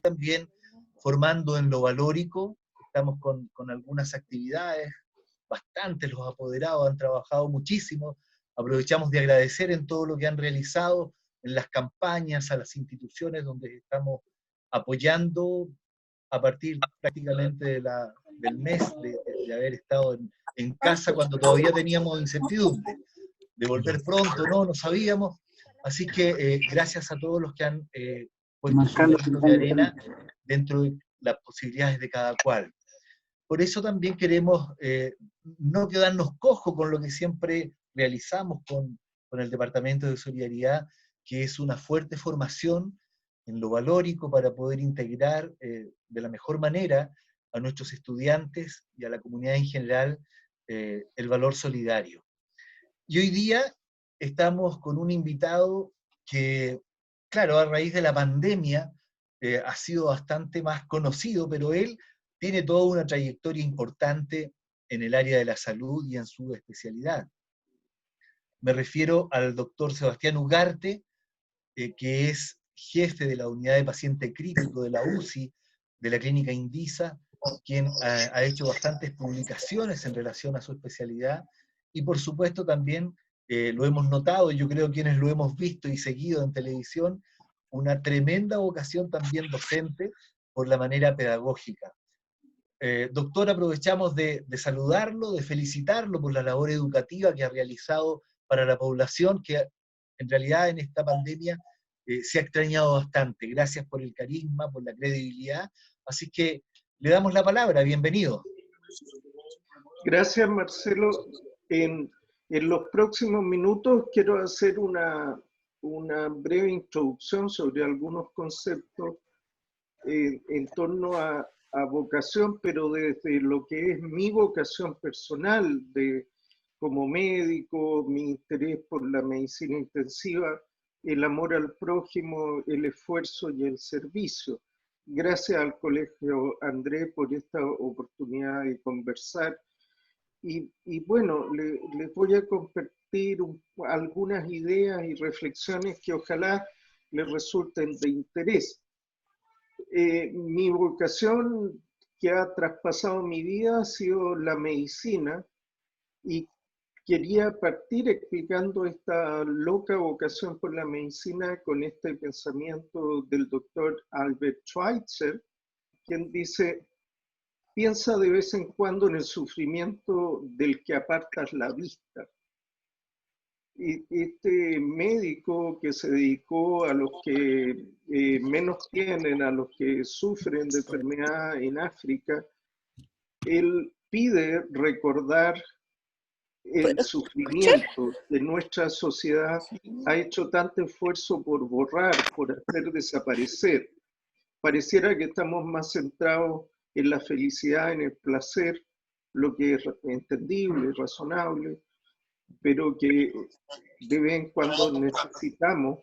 también formando en lo valórico. Estamos con algunas actividades, bastantes, los apoderados han trabajado muchísimo. Aprovechamos de agradecer en todo lo que han realizado, en las campañas, a las instituciones donde estamos apoyando a partir prácticamente del mes de haber estado en casa cuando todavía teníamos incertidumbre. De volver pronto, no sabíamos. Así que gracias a todos los que han puesto su granito de arena dentro de las posibilidades de cada cual. Por eso también queremos no quedarnos cojos con lo que siempre realizamos con el Departamento de Solidaridad, que es una fuerte formación en lo valórico para poder integrar de la mejor manera a nuestros estudiantes y a la comunidad en general el valor solidario. Y hoy día estamos con un invitado que, claro, a raíz de la pandemia ha sido bastante más conocido, pero él tiene toda una trayectoria importante en el área de la salud y en su especialidad. Me refiero al doctor Sebastián Ugarte, que es jefe de la unidad de paciente crítico de la UCI de la clínica Indisa, quien ha hecho bastantes publicaciones en relación a su especialidad, y por supuesto también lo hemos notado, y yo creo quienes lo hemos visto y seguido en televisión, una tremenda vocación también docente por la manera pedagógica. Doctor, aprovechamos de saludarlo, de felicitarlo por la labor educativa que ha realizado para la población, que en realidad en esta pandemia se ha extrañado bastante. Gracias por el carisma, por la credibilidad. Así que le damos la palabra, bienvenido. Gracias, Marcelo. En los próximos minutos quiero hacer una breve introducción sobre algunos conceptos en torno a vocación, pero desde lo que es mi vocación personal como médico, mi interés por la medicina intensiva, el amor al prójimo, el esfuerzo y el servicio. Gracias al Colegio André por esta oportunidad de conversar. Y bueno, les voy a compartir algunas ideas y reflexiones que ojalá les resulten de interés. Mi vocación que ha traspasado mi vida ha sido la medicina, y quería partir explicando esta loca vocación por la medicina con este pensamiento del doctor Albert Schweitzer, quien dice: piensa de vez en cuando en el sufrimiento del que apartas la vista. Y este médico que se dedicó a los que menos tienen, a los que sufren de enfermedad en África, él pide recordar el sufrimiento de nuestra sociedad. Ha hecho tanto esfuerzo por borrar, por hacer desaparecer. Pareciera que estamos más centrados en la felicidad, en el placer, lo que es entendible, razonable, pero que de vez en cuando necesitamos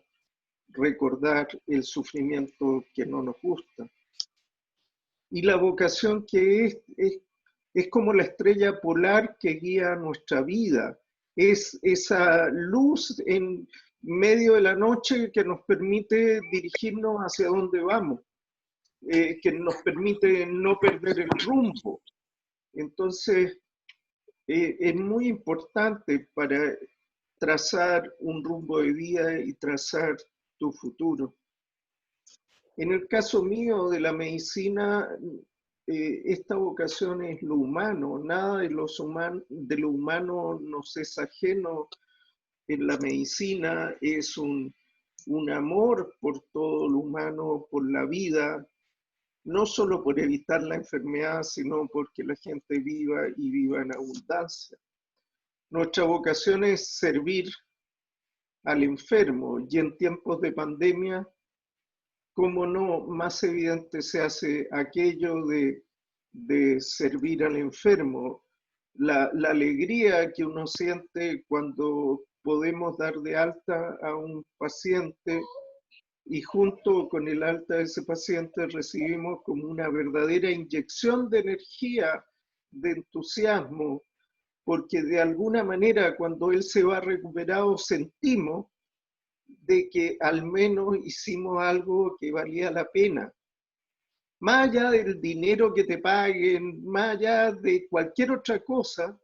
recordar el sufrimiento que no nos gusta. Y la vocación que es como la estrella polar que guía nuestra vida, es esa luz en medio de la noche que nos permite dirigirnos hacia donde vamos, que nos permite no perder el rumbo. Entonces, es muy importante para trazar un rumbo de vida y trazar tu futuro. En el caso mío de la medicina, esta vocación es lo humano, nada de lo humano nos es ajeno en la medicina, es un amor por todo lo humano, por la vida, no solo por evitar la enfermedad, sino porque la gente viva y viva en abundancia. Nuestra vocación es servir al enfermo, y en tiempos de pandemia, cómo no, más evidente se hace aquello de servir al enfermo, la alegría que uno siente cuando podemos dar de alta a un paciente y junto con el alta de ese paciente recibimos como una verdadera inyección de energía, de entusiasmo, porque de alguna manera cuando él se va recuperado sentimos de que al menos hicimos algo que valía la pena. más allá del dinero que te paguen, más allá de cualquier otra cosa,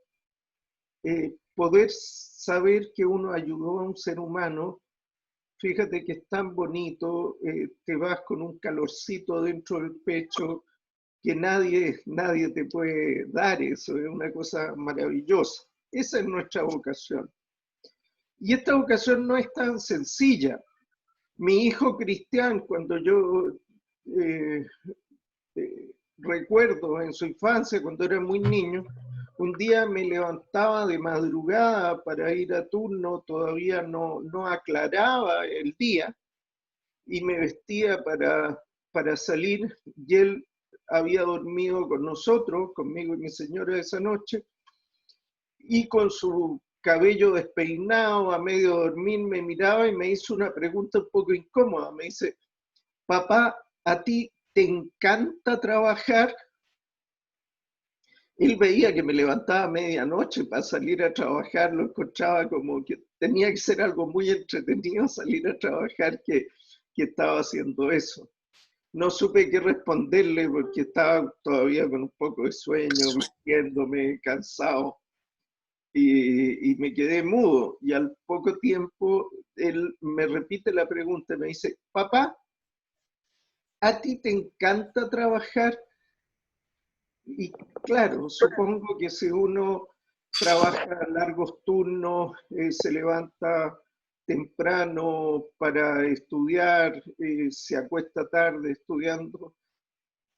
poder saber que uno ayudó a un ser humano, fíjate que es tan bonito, te vas con un calorcito dentro del pecho que nadie te puede dar eso, es una cosa maravillosa. Esa es nuestra vocación. Y esta vocación no es tan sencilla. Mi hijo Cristian, cuando yo eh, recuerdo en su infancia, cuando era muy niño, un día me levantaba de madrugada para ir a turno, todavía no aclaraba el día, y me vestía para salir, y él había dormido con nosotros, conmigo y mi señora esa noche, y con su cabello despeinado, a medio dormir, me miraba y me hizo una pregunta un poco incómoda. Me dice, papá, ¿a ti te encanta trabajar? Él veía que me levantaba a medianoche para salir a trabajar, lo encontraba como que tenía que ser algo muy entretenido salir a trabajar que estaba haciendo eso. No supe qué responderle porque estaba todavía con un poco de sueño, vistiéndome, cansado, y me quedé mudo. Y al poco tiempo él me repite la pregunta, me dice, papá, ¿a ti te encanta trabajar? Y claro, supongo que si uno trabaja largos turnos, se levanta temprano para estudiar, se acuesta tarde estudiando,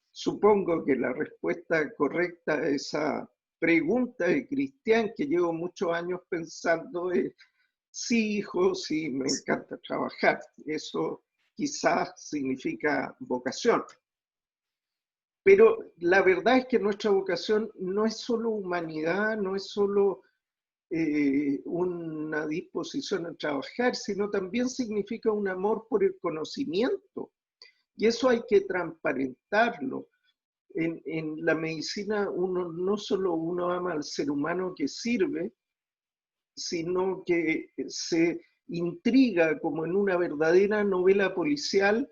supongo que la respuesta correcta a esa pregunta de Cristian, que llevo muchos años pensando, es sí, hijo, sí, me encanta trabajar. Eso quizás significa vocación. Pero la verdad es que nuestra vocación no es solo humanidad, no es solo una disposición a trabajar, sino también significa un amor por el conocimiento. Y eso hay que transparentarlo. En la medicina uno no solo uno ama al ser humano que sirve, sino que se intriga como en una verdadera novela policial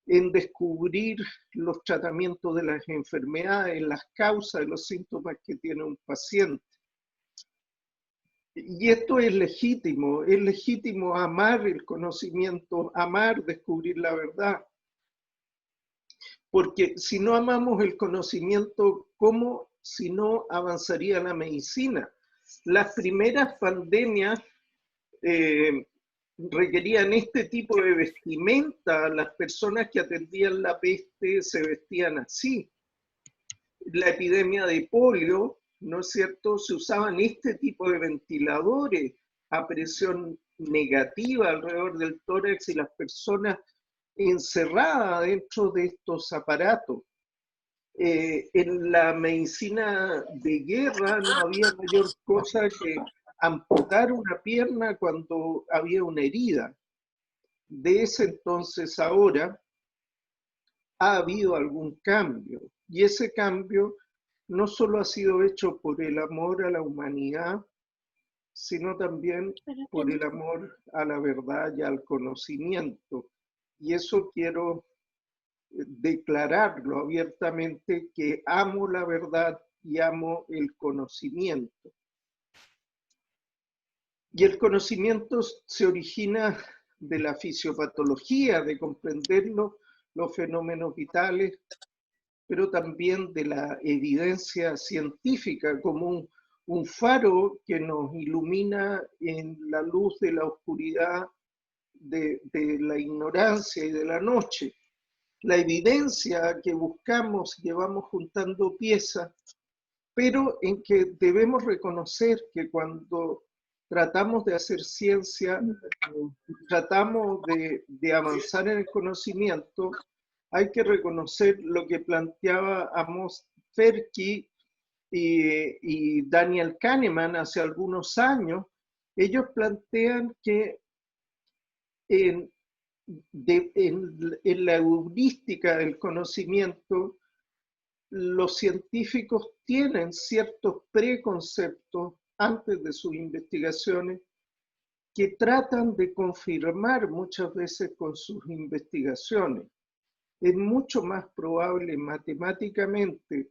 en descubrir los tratamientos de las enfermedades, las causas de los síntomas que tiene un paciente. Y esto es legítimo amar el conocimiento, amar descubrir la verdad. Porque si no amamos el conocimiento, ¿cómo si no avanzaría la medicina? Las primeras pandemias requerían este tipo de vestimenta. Las personas que atendían la peste se vestían así. La epidemia de polio, ¿no es cierto? Se usaban este tipo de ventiladores a presión negativa alrededor del tórax y las personas encerradas dentro de estos aparatos. En la medicina de guerra no había mayor cosa que amputar una pierna cuando había una herida. De ese entonces ahora ha habido algún cambio, y ese cambio no solo ha sido hecho por el amor a la humanidad, sino también por el amor a la verdad y al conocimiento. Y eso quiero declararlo abiertamente, que amo la verdad y amo el conocimiento. Y el conocimiento se origina de la fisiopatología, de comprender los fenómenos vitales, pero también de la evidencia científica como un faro que nos ilumina en la luz de la oscuridad, de la ignorancia y de la noche. La evidencia que buscamos, que vamos juntando piezas, pero en que debemos reconocer que cuando tratamos de hacer ciencia, tratamos de avanzar en el conocimiento, hay que reconocer lo que planteaba Amos Tversky y Daniel Kahneman hace algunos años. Ellos plantean que en la heurística del conocimiento, los científicos tienen ciertos preconceptos antes de sus investigaciones que tratan de confirmar muchas veces con sus investigaciones. es mucho más probable matemáticamente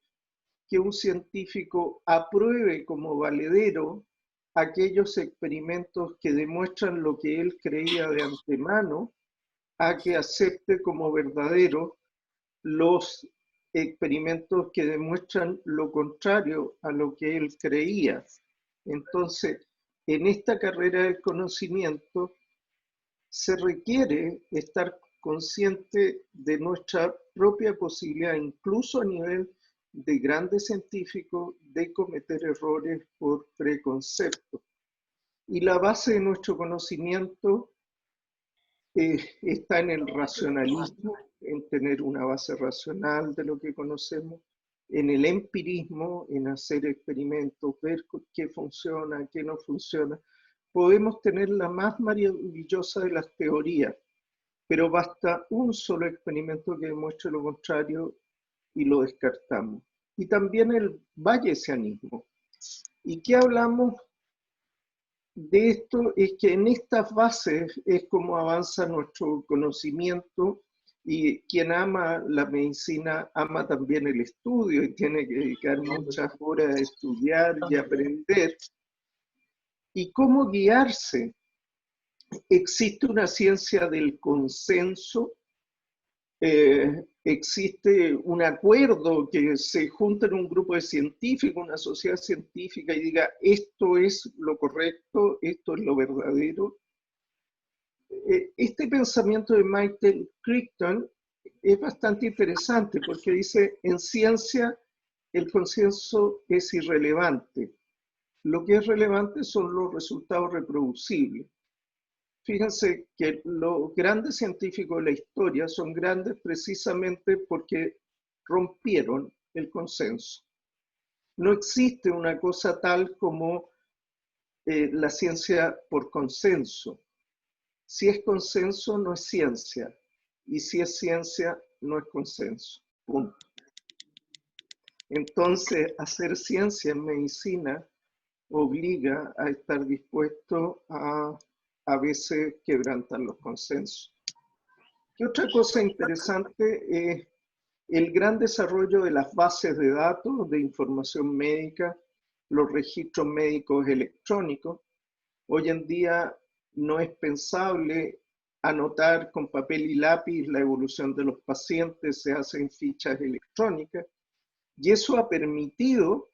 que un científico apruebe como valedero aquellos experimentos que demuestran lo que él creía de antemano, a que acepte como verdadero los experimentos que demuestran lo contrario a lo que él creía. Entonces, en esta carrera del conocimiento se requiere estar consciente de nuestra propia posibilidad, incluso a nivel de grandes científicos, de cometer errores por preconcepto. Y la base de nuestro conocimiento está en el racionalismo, en tener una base racional de lo que conocemos, en el empirismo, en hacer experimentos, ver qué funciona, qué no funciona. Podemos tener la más maravillosa de las teorías, pero basta un solo experimento que demuestre lo contrario y lo descartamos. Y también el bayesianismo. ¿Y qué hablamos de esto? Es que en estas bases es como avanza nuestro conocimiento, y quien ama la medicina ama también el estudio y tiene que dedicar muchas horas a estudiar y aprender. ¿Y cómo guiarse? Existe una ciencia del consenso, existe un acuerdo que se junta en un grupo de científicos, una sociedad científica, y diga esto es lo correcto, esto es lo verdadero. Este pensamiento de Michael Crichton es bastante interesante porque dice, en ciencia el consenso es irrelevante. Lo que es relevante son los resultados reproducibles. Fíjense que los grandes científicos de la historia son grandes precisamente porque rompieron el consenso. No existe una cosa tal como la ciencia por consenso. Si es consenso, no es ciencia. Y si es ciencia, no es consenso. Punto. Entonces, hacer ciencia en medicina obliga a estar dispuesto a veces quebrantar los consensos. ¿Qué otra cosa interesante es el gran desarrollo de las bases de datos de información médica, los registros médicos electrónicos? Hoy en día no es pensable anotar con papel y lápiz la evolución de los pacientes, se hacen fichas electrónicas, y eso ha permitido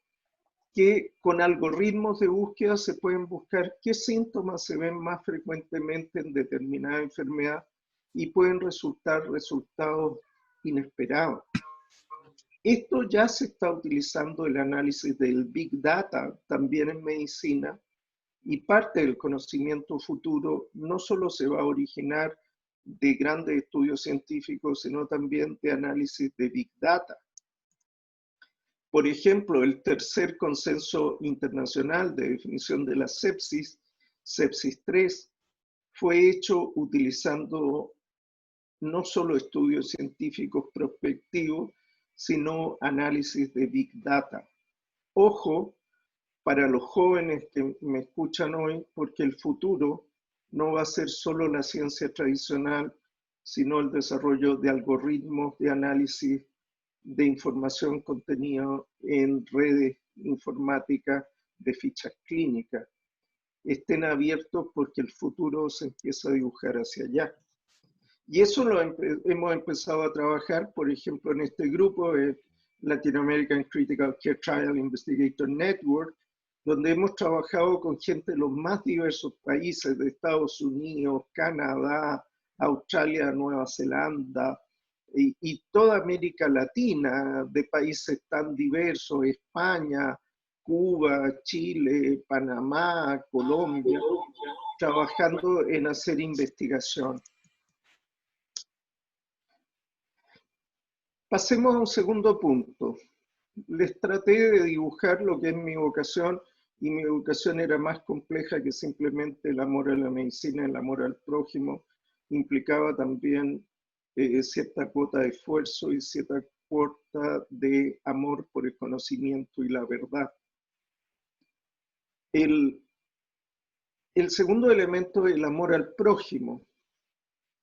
que con algoritmos de búsqueda se pueden buscar qué síntomas se ven más frecuentemente en determinada enfermedad y pueden resultar resultados inesperados. Esto ya se está utilizando el análisis del Big Data también en medicina, y parte del conocimiento futuro no solo se va a originar de grandes estudios científicos, sino también de análisis de Big Data. Por ejemplo, el tercer consenso internacional de definición de la sepsis, sepsis 3, fue hecho utilizando no solo estudios científicos prospectivos, sino análisis de Big Data. Ojo para los jóvenes que me escuchan hoy, porque el futuro no va a ser solo la ciencia tradicional, sino el desarrollo de algoritmos de análisis de información contenida en redes informáticas de fichas clínicas. Estén abiertos porque el futuro se empieza a dibujar hacia allá. Y eso lo hemos empezado a trabajar, por ejemplo, en este grupo, Latin American Critical Care Trial Investigator Network, donde hemos trabajado con gente de los más diversos países, de Estados Unidos, Canadá, Australia, Nueva Zelanda, y toda América Latina, de países tan diversos, España, Cuba, Chile, Panamá, Colombia, trabajando en hacer investigación. Pasemos a un segundo punto. Les traté de dibujar lo que es mi vocación, y mi vocación era más compleja que simplemente el amor a la medicina, el amor al prójimo. Implicaba también cierta cuota de esfuerzo y cierta cuota de amor por el conocimiento y la verdad. El segundo elemento es el amor al prójimo.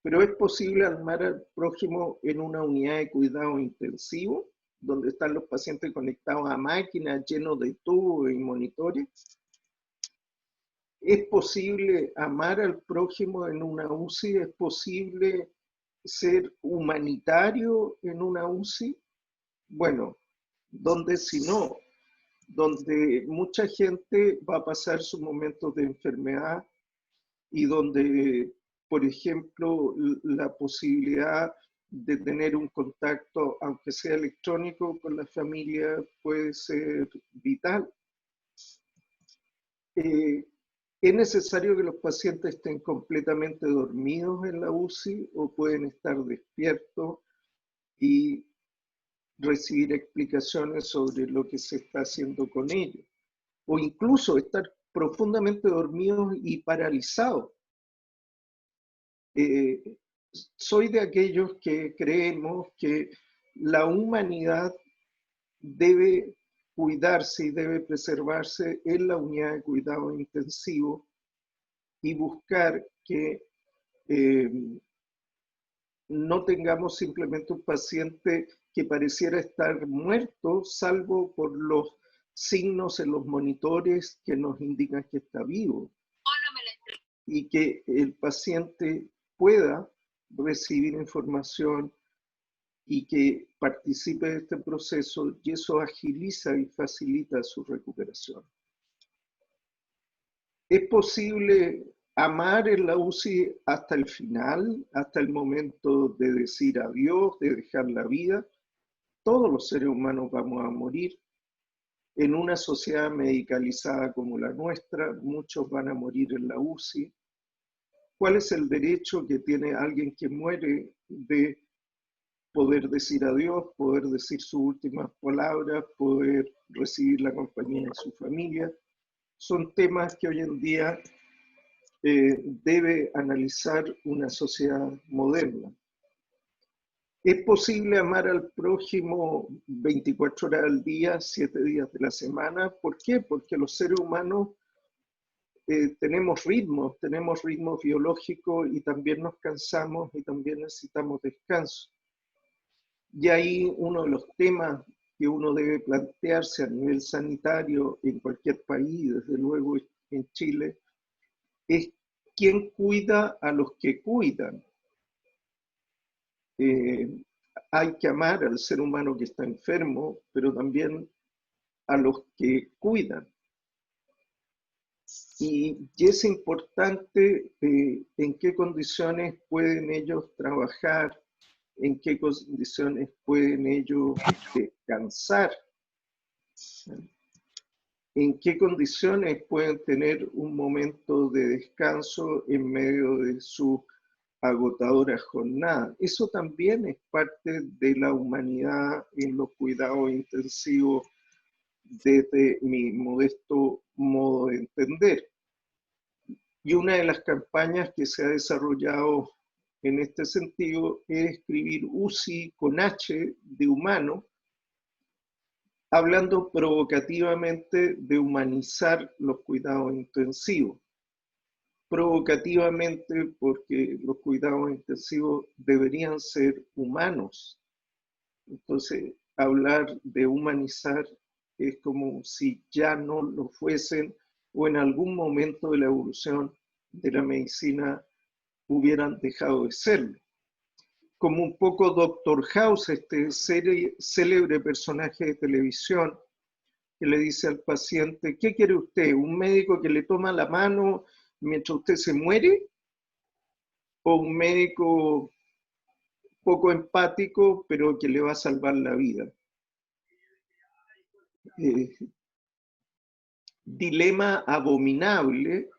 pero es posible armar al prójimo en una unidad de cuidado intensivo, donde están los pacientes conectados a máquinas, llenos de tubos y monitores. ¿Es posible amar al prójimo en una UCI? ¿Es posible ser humanitario en una UCI? Bueno, donde si no, donde mucha gente va a pasar sus momentos de enfermedad y donde, por ejemplo, la posibilidad de tener un contacto, aunque sea electrónico, con la familia puede ser vital. ¿Es necesario que los pacientes estén completamente dormidos en la UCI o pueden estar despiertos y recibir explicaciones sobre lo que se está haciendo con ellos? O incluso estar profundamente dormidos y paralizados. Soy de aquellos que creemos que la humanidad debe cuidarse y debe preservarse en la unidad de cuidado intensivo y buscar que no tengamos simplemente un paciente que pareciera estar muerto, salvo por los signos en los monitores que nos indican que está vivo. Y que el paciente pueda recibir información y que participe de este proceso, y eso agiliza y facilita su recuperación. ¿Es posible amar en la UCI hasta el final, hasta el momento de decir adiós, de dejar la vida? Todos los seres humanos vamos a morir. En una sociedad medicalizada como la nuestra, muchos van a morir en la UCI. ¿Cuál es el derecho que tiene alguien que muere de poder decir adiós, poder decir sus últimas palabras, poder recibir la compañía de su familia? Son temas que hoy en día debe analizar una sociedad moderna. ¿Es posible amar al prójimo 24 horas al día, 7 días de la semana? ¿Por qué? Porque los seres humanos tenemos ritmos biológicos y también nos cansamos y también necesitamos descanso. Y ahí uno de los temas que uno debe plantearse a nivel sanitario en cualquier país, desde luego en Chile, es quién cuida a los que cuidan. Hay que amar al ser humano que está enfermo, pero también a los que cuidan. Y es importante en qué condiciones pueden ellos trabajar, en qué condiciones pueden ellos descansar, en qué condiciones pueden tener un momento de descanso en medio de su agotadora jornada. Eso también es parte de la humanidad en los cuidados intensivos desde mi modesto modo de entender. Y una de las campañas que se ha desarrollado en este sentido es escribir UCI con H de humano, hablando provocativamente de humanizar los cuidados intensivos. Provocativamente porque los cuidados intensivos deberían ser humanos. Entonces, hablar de humanizar es como si ya no lo fuesen o en algún momento de la evolución de la medicina hubieran dejado de serlo. Como un poco Doctor House, este célebre personaje de televisión, que le dice al paciente, ¿qué quiere usted? ¿Un médico que le toma la mano mientras usted se muere? ¿O un médico poco empático, pero que le va a salvar la vida? Dilema abominable,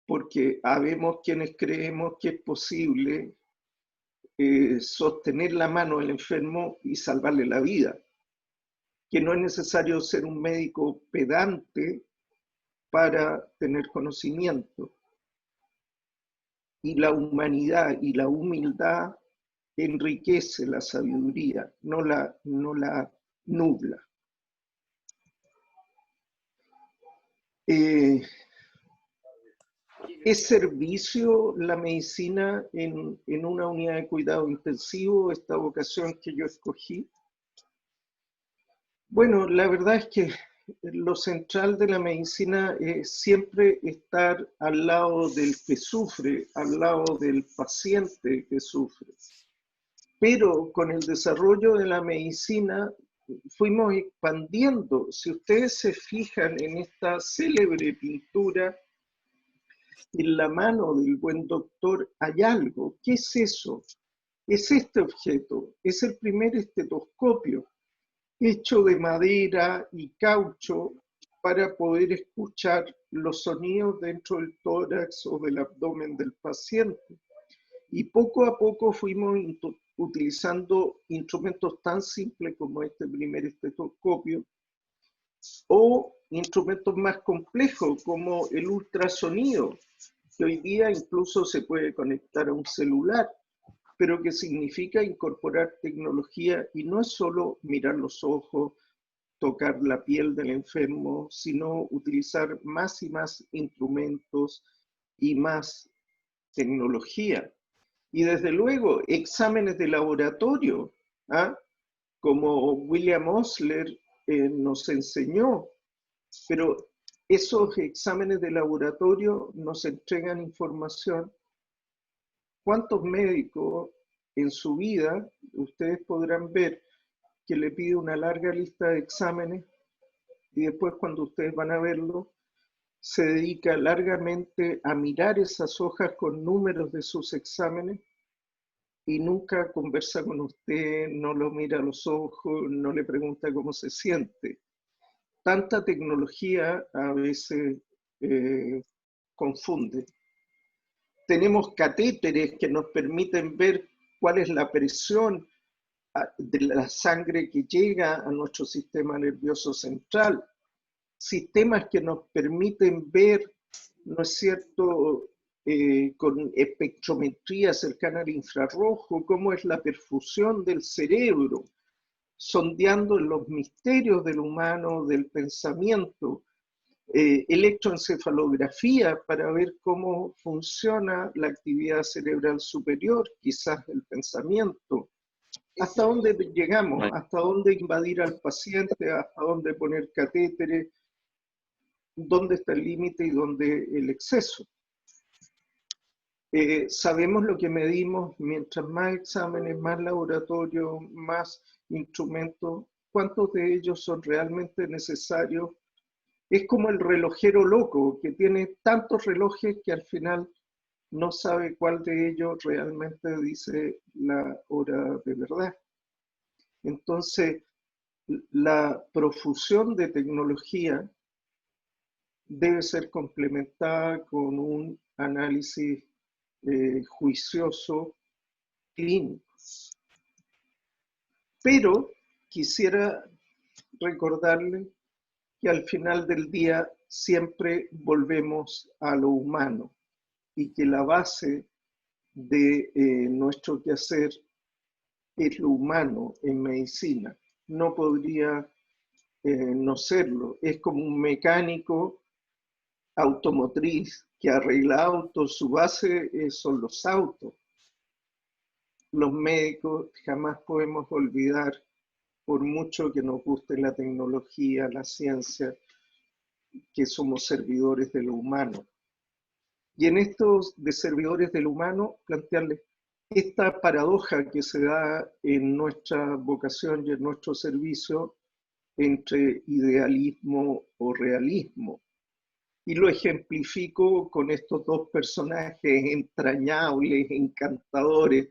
porque habemos quienes creemos que es posible sostener la mano del enfermo y salvarle la vida, que no es necesario ser un médico pedante para tener conocimiento. Y la humanidad y la humildad enriquece la sabiduría, no la nubla. ¿Es servicio la medicina en una unidad de cuidado intensivo, esta vocación que yo escogí? Bueno, la verdad es que lo central de la medicina es siempre estar al lado del que sufre, al lado del paciente que sufre. Pero con el desarrollo de la medicina fuimos expandiendo. Si ustedes se fijan en esta célebre pintura, en la mano del buen doctor hay algo. ¿Qué es eso? Es este objeto, es el primer estetoscopio, hecho de madera y caucho para poder escuchar los sonidos dentro del tórax o del abdomen del paciente. Y poco a poco fuimos utilizando instrumentos tan simples como este primer estetoscopio o instrumentos más complejos como el ultrasonido, que hoy día incluso se puede conectar a un celular, pero que significa incorporar tecnología y no es solo mirar los ojos, tocar la piel del enfermo, sino utilizar más y más instrumentos y más tecnología. Y desde luego, exámenes de laboratorio, ¿ah? Como William Osler nos enseñó, pero esos exámenes de laboratorio nos entregan información. ¿Cuántos médicos en su vida, ustedes podrán ver que le pide una larga lista de exámenes y después cuando ustedes van a verlo, se dedica largamente a mirar esas hojas con números de sus exámenes y nunca conversa con usted, no lo mira a los ojos, no le pregunta cómo se siente? Tanta tecnología a veces confunde. Tenemos catéteres que nos permiten ver cuál es la presión de la sangre que llega a nuestro sistema nervioso central. Sistemas que nos permiten ver, ¿no es cierto?, con espectrometría cercana al infrarrojo, cómo es la perfusión del cerebro, sondeando los misterios del humano, del pensamiento, electroencefalografía para ver cómo funciona la actividad cerebral superior, quizás el pensamiento. ¿Hasta dónde llegamos? ¿Hasta dónde invadir al paciente? ¿Hasta dónde poner catéteres? ¿Dónde está el límite y dónde el exceso? Sabemos lo que medimos, mientras más exámenes, más laboratorio, más instrumentos, ¿cuántos de ellos son realmente necesarios? Es como el relojero loco, que tiene tantos relojes que al final no sabe cuál de ellos realmente dice la hora de verdad. Entonces, la profusión de tecnología debe ser complementada con un análisis juicioso, clínico. Pero quisiera recordarle que al final del día siempre volvemos a lo humano y que la base de nuestro quehacer es lo humano en medicina. No podría no serlo. Es como un mecánico automotriz que arregla autos, su base son los autos. Los médicos jamás podemos olvidar, por mucho que nos guste la tecnología, la ciencia, que somos servidores de lo humano. Y en estos de servidores del humano, plantearles esta paradoja que se da en nuestra vocación y en nuestro servicio entre idealismo o realismo. Y lo ejemplifico con estos dos personajes entrañables, encantadores,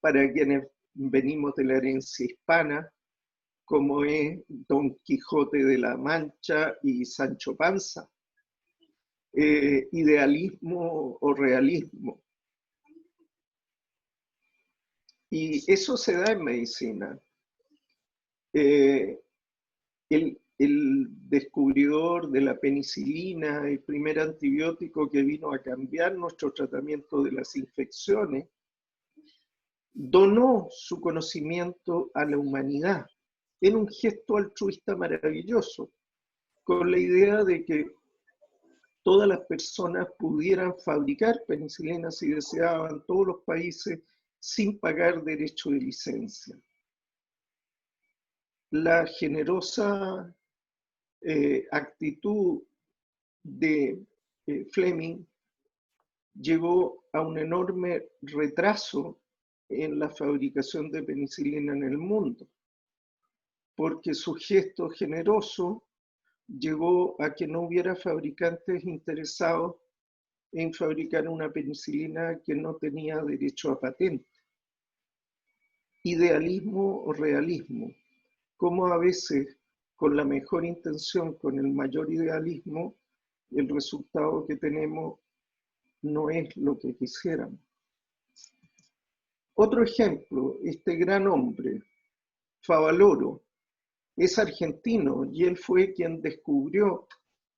para quienes venimos de la herencia hispana, como es Don Quijote de la Mancha y Sancho Panza. Idealismo o realismo. Y eso se da en medicina. El descubridor de la penicilina, el primer antibiótico que vino a cambiar nuestro tratamiento de las infecciones, donó su conocimiento a la humanidad en un gesto altruista maravilloso, con la idea de que todas las personas pudieran fabricar penicilina si deseaban en todos los países sin pagar derecho de licencia. La generosa actitud de Fleming llevó a un enorme retraso en la fabricación de penicilina en el mundo, porque su gesto generoso llevó a que no hubiera fabricantes interesados en fabricar una penicilina que no tenía derecho a patente. Idealismo o realismo, como a veces con la mejor intención, con el mayor idealismo, el resultado que tenemos no es lo que quisiéramos. Otro ejemplo, este gran hombre, Favaloro, es argentino y él fue quien descubrió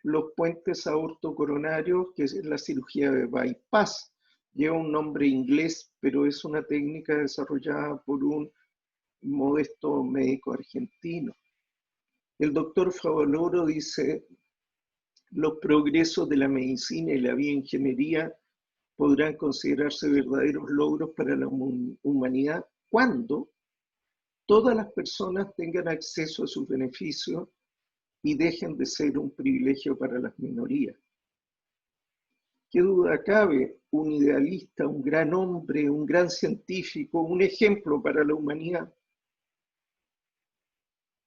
los puentes aortocoronarios, que es la cirugía de bypass. Lleva un nombre inglés, pero es una técnica desarrollada por un modesto médico argentino. El doctor Favaloro dice: los progresos de la medicina y la bioingeniería podrán considerarse verdaderos logros para la humanidad cuando todas las personas tengan acceso a sus beneficios y dejen de ser un privilegio para las minorías. ¿Qué duda cabe? Un idealista, un gran hombre, un gran científico, un ejemplo para la humanidad.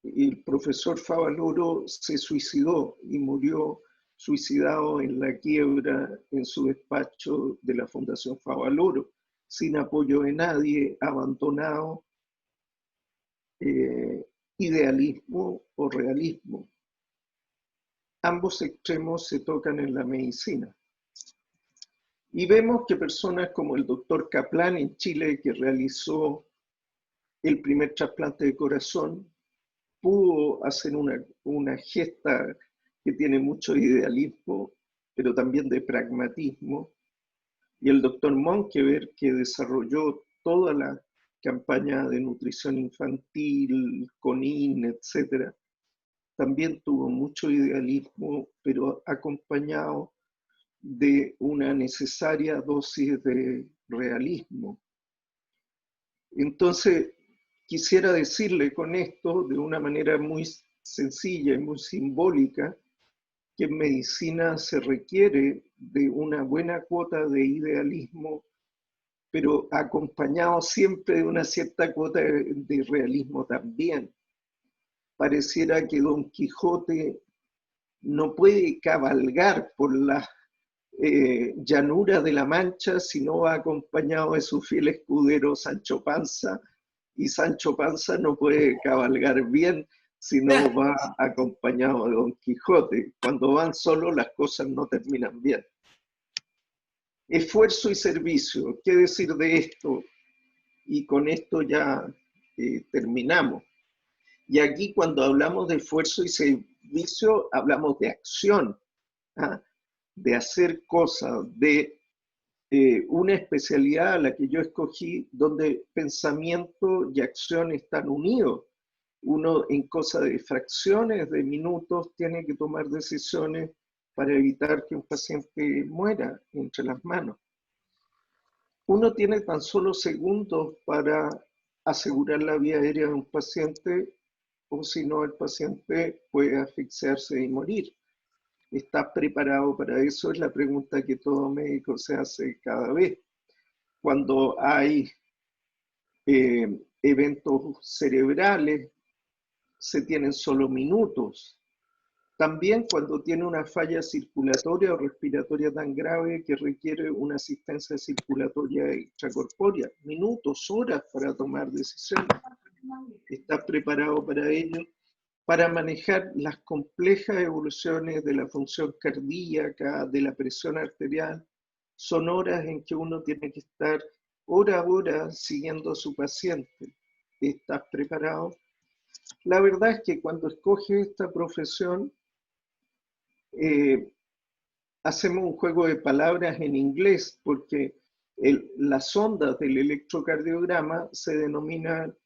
El profesor Favaloro se suicidó y murió suicidado en la quiebra en su despacho de la Fundación Favaloro, sin apoyo de nadie, abandonado, idealismo o realismo. Ambos extremos se tocan en la medicina. Y vemos que personas como el doctor Kaplan en Chile, que realizó el primer trasplante de corazón, pudo hacer una gesta que tiene mucho idealismo, pero también de pragmatismo. Y el doctor Monkeberg, que desarrolló toda la campaña de nutrición infantil, CONIN, etc., también tuvo mucho idealismo, pero acompañado de una necesaria dosis de realismo. Entonces, quisiera decirle con esto, de una manera muy sencilla y muy simbólica, que en medicina se requiere de una buena cuota de idealismo, pero acompañado siempre de una cierta cuota de realismo también. Pareciera que Don Quijote no puede cabalgar por las llanuras de la Mancha si no va acompañado de su fiel escudero Sancho Panza, y Sancho Panza no puede cabalgar bien si no va acompañado de Don Quijote. Cuando van solos las cosas no terminan bien. Esfuerzo y servicio, ¿qué decir de esto? Y con esto ya terminamos. Y aquí cuando hablamos de esfuerzo y servicio, hablamos de acción, ¿ah? De hacer cosas, de una especialidad a la que yo escogí donde pensamiento y acción están unidos. Uno en cosa de fracciones de minutos tiene que tomar decisiones para evitar que un paciente muera entre las manos. Uno tiene tan solo segundos para asegurar la vía aérea de un paciente, o si no, el paciente puede asfixiarse y morir. ¿Estás preparado para eso? Es la pregunta que todo médico se hace cada vez. Cuando hay eventos cerebrales, se tienen solo minutos. También cuando tiene una falla circulatoria o respiratoria tan grave que requiere una asistencia circulatoria extracorpórea, minutos, horas para tomar decisiones. ¿Estás preparado para ello? Para manejar las complejas evoluciones de la función cardíaca, de la presión arterial, son horas en que uno tiene que estar hora a hora siguiendo a su paciente. ¿Estás preparado? La verdad es que cuando escoges esta profesión, hacemos un juego de palabras en inglés, porque las ondas del electrocardiograma se denominan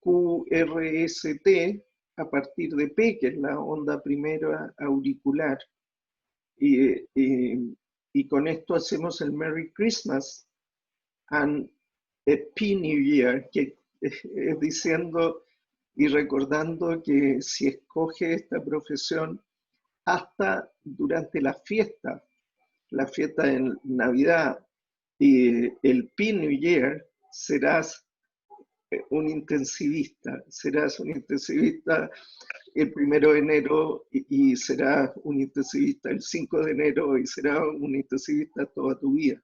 QRST a partir de P, que es la onda primera auricular. y con esto hacemos el Merry Christmas and Happy New Year, que es diciendo y recordando que si escoge esta profesión, hasta durante la fiesta de Navidad y el New Year, serás un intensivista el 1 de enero y serás un intensivista el 5 de enero y serás un intensivista toda tu vida.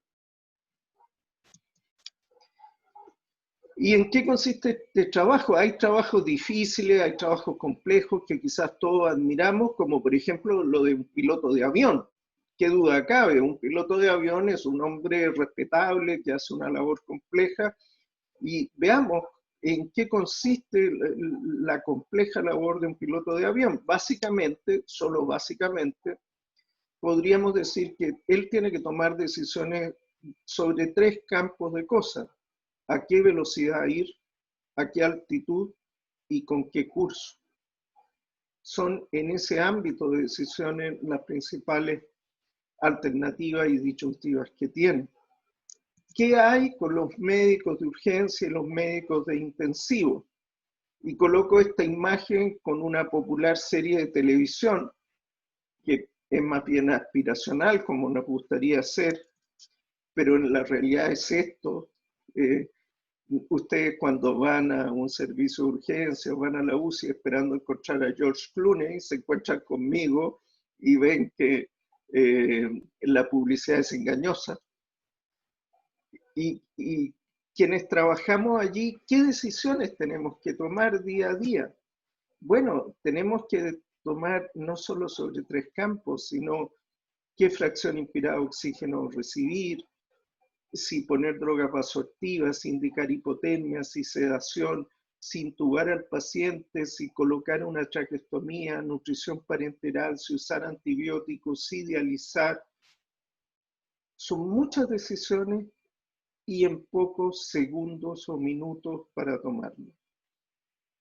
¿Y en qué consiste este trabajo? Hay trabajos difíciles, hay trabajos complejos que quizás todos admiramos, como por ejemplo lo de un piloto de avión. ¿Qué duda cabe? Un piloto de avión es un hombre respetable que hace una labor compleja, y veamos en qué consiste la compleja labor de un piloto de avión. Básicamente, solo básicamente, podríamos decir que él tiene que tomar decisiones sobre 3 campos de cosas: a qué velocidad ir, a qué altitud y con qué curso. Son en ese ámbito de decisiones las principales alternativas y disyuntivas que tiene. ¿Qué hay con los médicos de urgencia y los médicos de intensivo? Y coloco esta imagen con una popular serie de televisión, que es más bien aspiracional, como nos gustaría ser, pero en la realidad es esto. Ustedes cuando van a un servicio de urgencia o van a la UCI esperando encontrar a George Clooney, se encuentran conmigo y ven que la publicidad es engañosa. Y quienes trabajamos allí, ¿qué decisiones tenemos que tomar día a día? Bueno, tenemos que tomar no solo sobre 3 campos, sino qué fracción inspirada de oxígeno recibir, si poner droga vasoactiva, si indicar hipotermia, si sedación, si intubar al paciente, si colocar una traqueostomía, nutrición parenteral, si usar antibióticos, si dializar. Son muchas decisiones y en pocos segundos o minutos para tomarlo.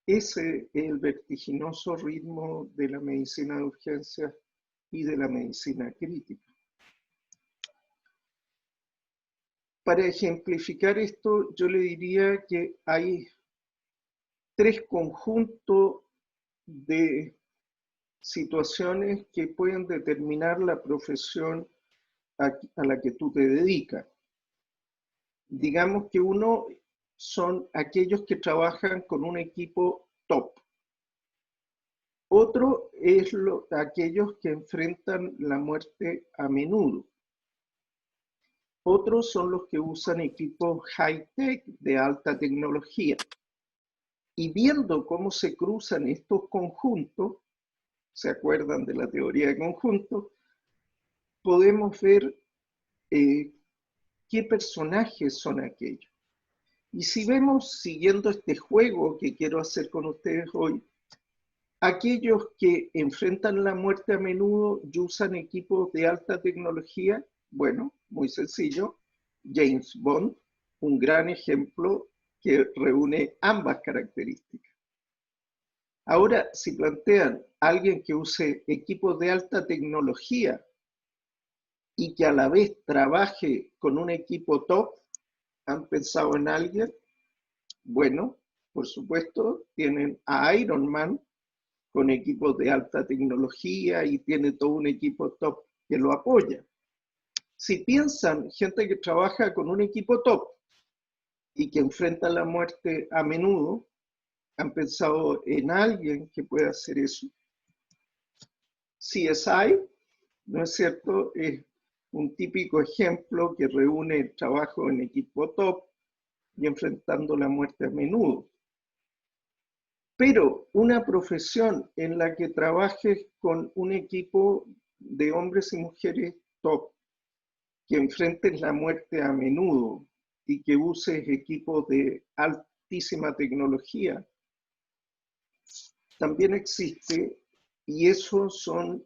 Ese es el vertiginoso ritmo de la medicina de urgencia y de la medicina crítica. Para ejemplificar esto, yo le diría que hay 3 conjuntos de situaciones que pueden determinar la profesión a la que tú te dedicas. Digamos que uno son aquellos que trabajan con un equipo top. Otro es aquellos que enfrentan la muerte a menudo. Otros son los que usan equipos high-tech de alta tecnología. Y viendo cómo se cruzan estos conjuntos, ¿se acuerdan de la teoría de conjuntos? Podemos ver qué personajes son aquellos. Y si vemos, siguiendo este juego que quiero hacer con ustedes hoy, aquellos que enfrentan la muerte a menudo y usan equipos de alta tecnología, bueno, muy sencillo, James Bond, un gran ejemplo que reúne ambas características. Ahora, si plantean a alguien que use equipos de alta tecnología y que a la vez trabaje con un equipo top, ¿han pensado en alguien? Bueno, por supuesto, tienen a Iron Man con equipos de alta tecnología y tiene todo un equipo top que lo apoya. Si piensan gente que trabaja con un equipo top y que enfrenta la muerte a menudo, ¿han pensado en alguien que pueda hacer eso? CSI, ¿no es cierto? Es un típico ejemplo que reúne el trabajo en equipo top y enfrentando la muerte a menudo. Pero una profesión en la que trabajes con un equipo de hombres y mujeres top, que enfrentes la muerte a menudo y que uses equipos de altísima tecnología, también existe, y esos son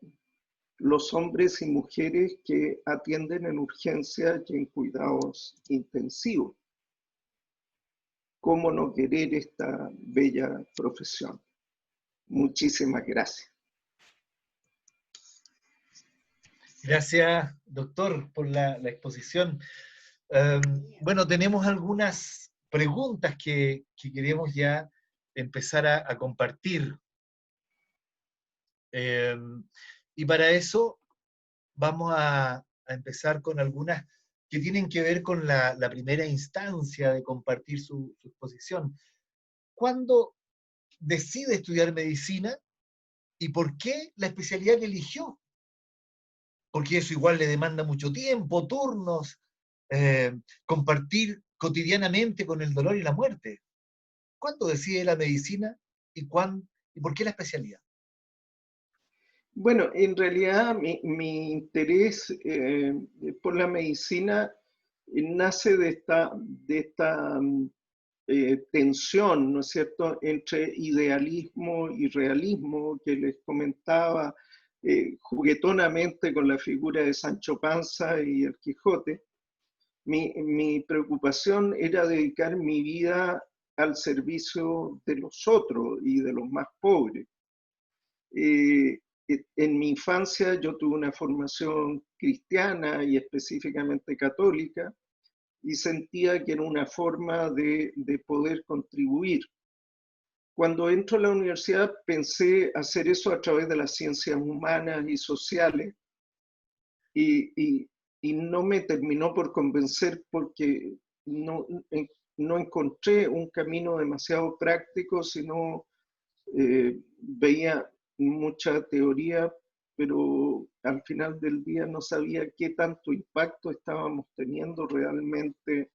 los hombres y mujeres que atienden en urgencia y en cuidados intensivos. ¿Cómo no querer esta bella profesión? Muchísimas gracias. Gracias, doctor, por la exposición. Bueno, tenemos algunas preguntas que queremos ya empezar a compartir. Y para eso vamos a empezar con algunas que tienen que ver con la primera instancia de compartir su exposición. ¿Cuándo decide estudiar medicina y por qué la especialidad que eligió? Porque eso igual le demanda mucho tiempo, turnos, compartir cotidianamente con el dolor y la muerte. ¿Cuándo decide la medicina y por qué la especialidad? Bueno, en realidad mi interés por la medicina nace de esta tensión, ¿no es cierto?, entre idealismo y realismo que les comentaba juguetonamente con la figura de Sancho Panza y el Quijote. Mi preocupación era dedicar mi vida al servicio de los otros y de los más pobres. En mi infancia yo tuve una formación cristiana y específicamente católica y sentía que era una forma de poder contribuir. Cuando entro a la universidad pensé hacer eso a través de las ciencias humanas y sociales y, y no me terminó por convencer porque no, no encontré un camino demasiado práctico, sino veía mucha teoría, pero al final del día no sabía qué tanto impacto estábamos teniendo realmente.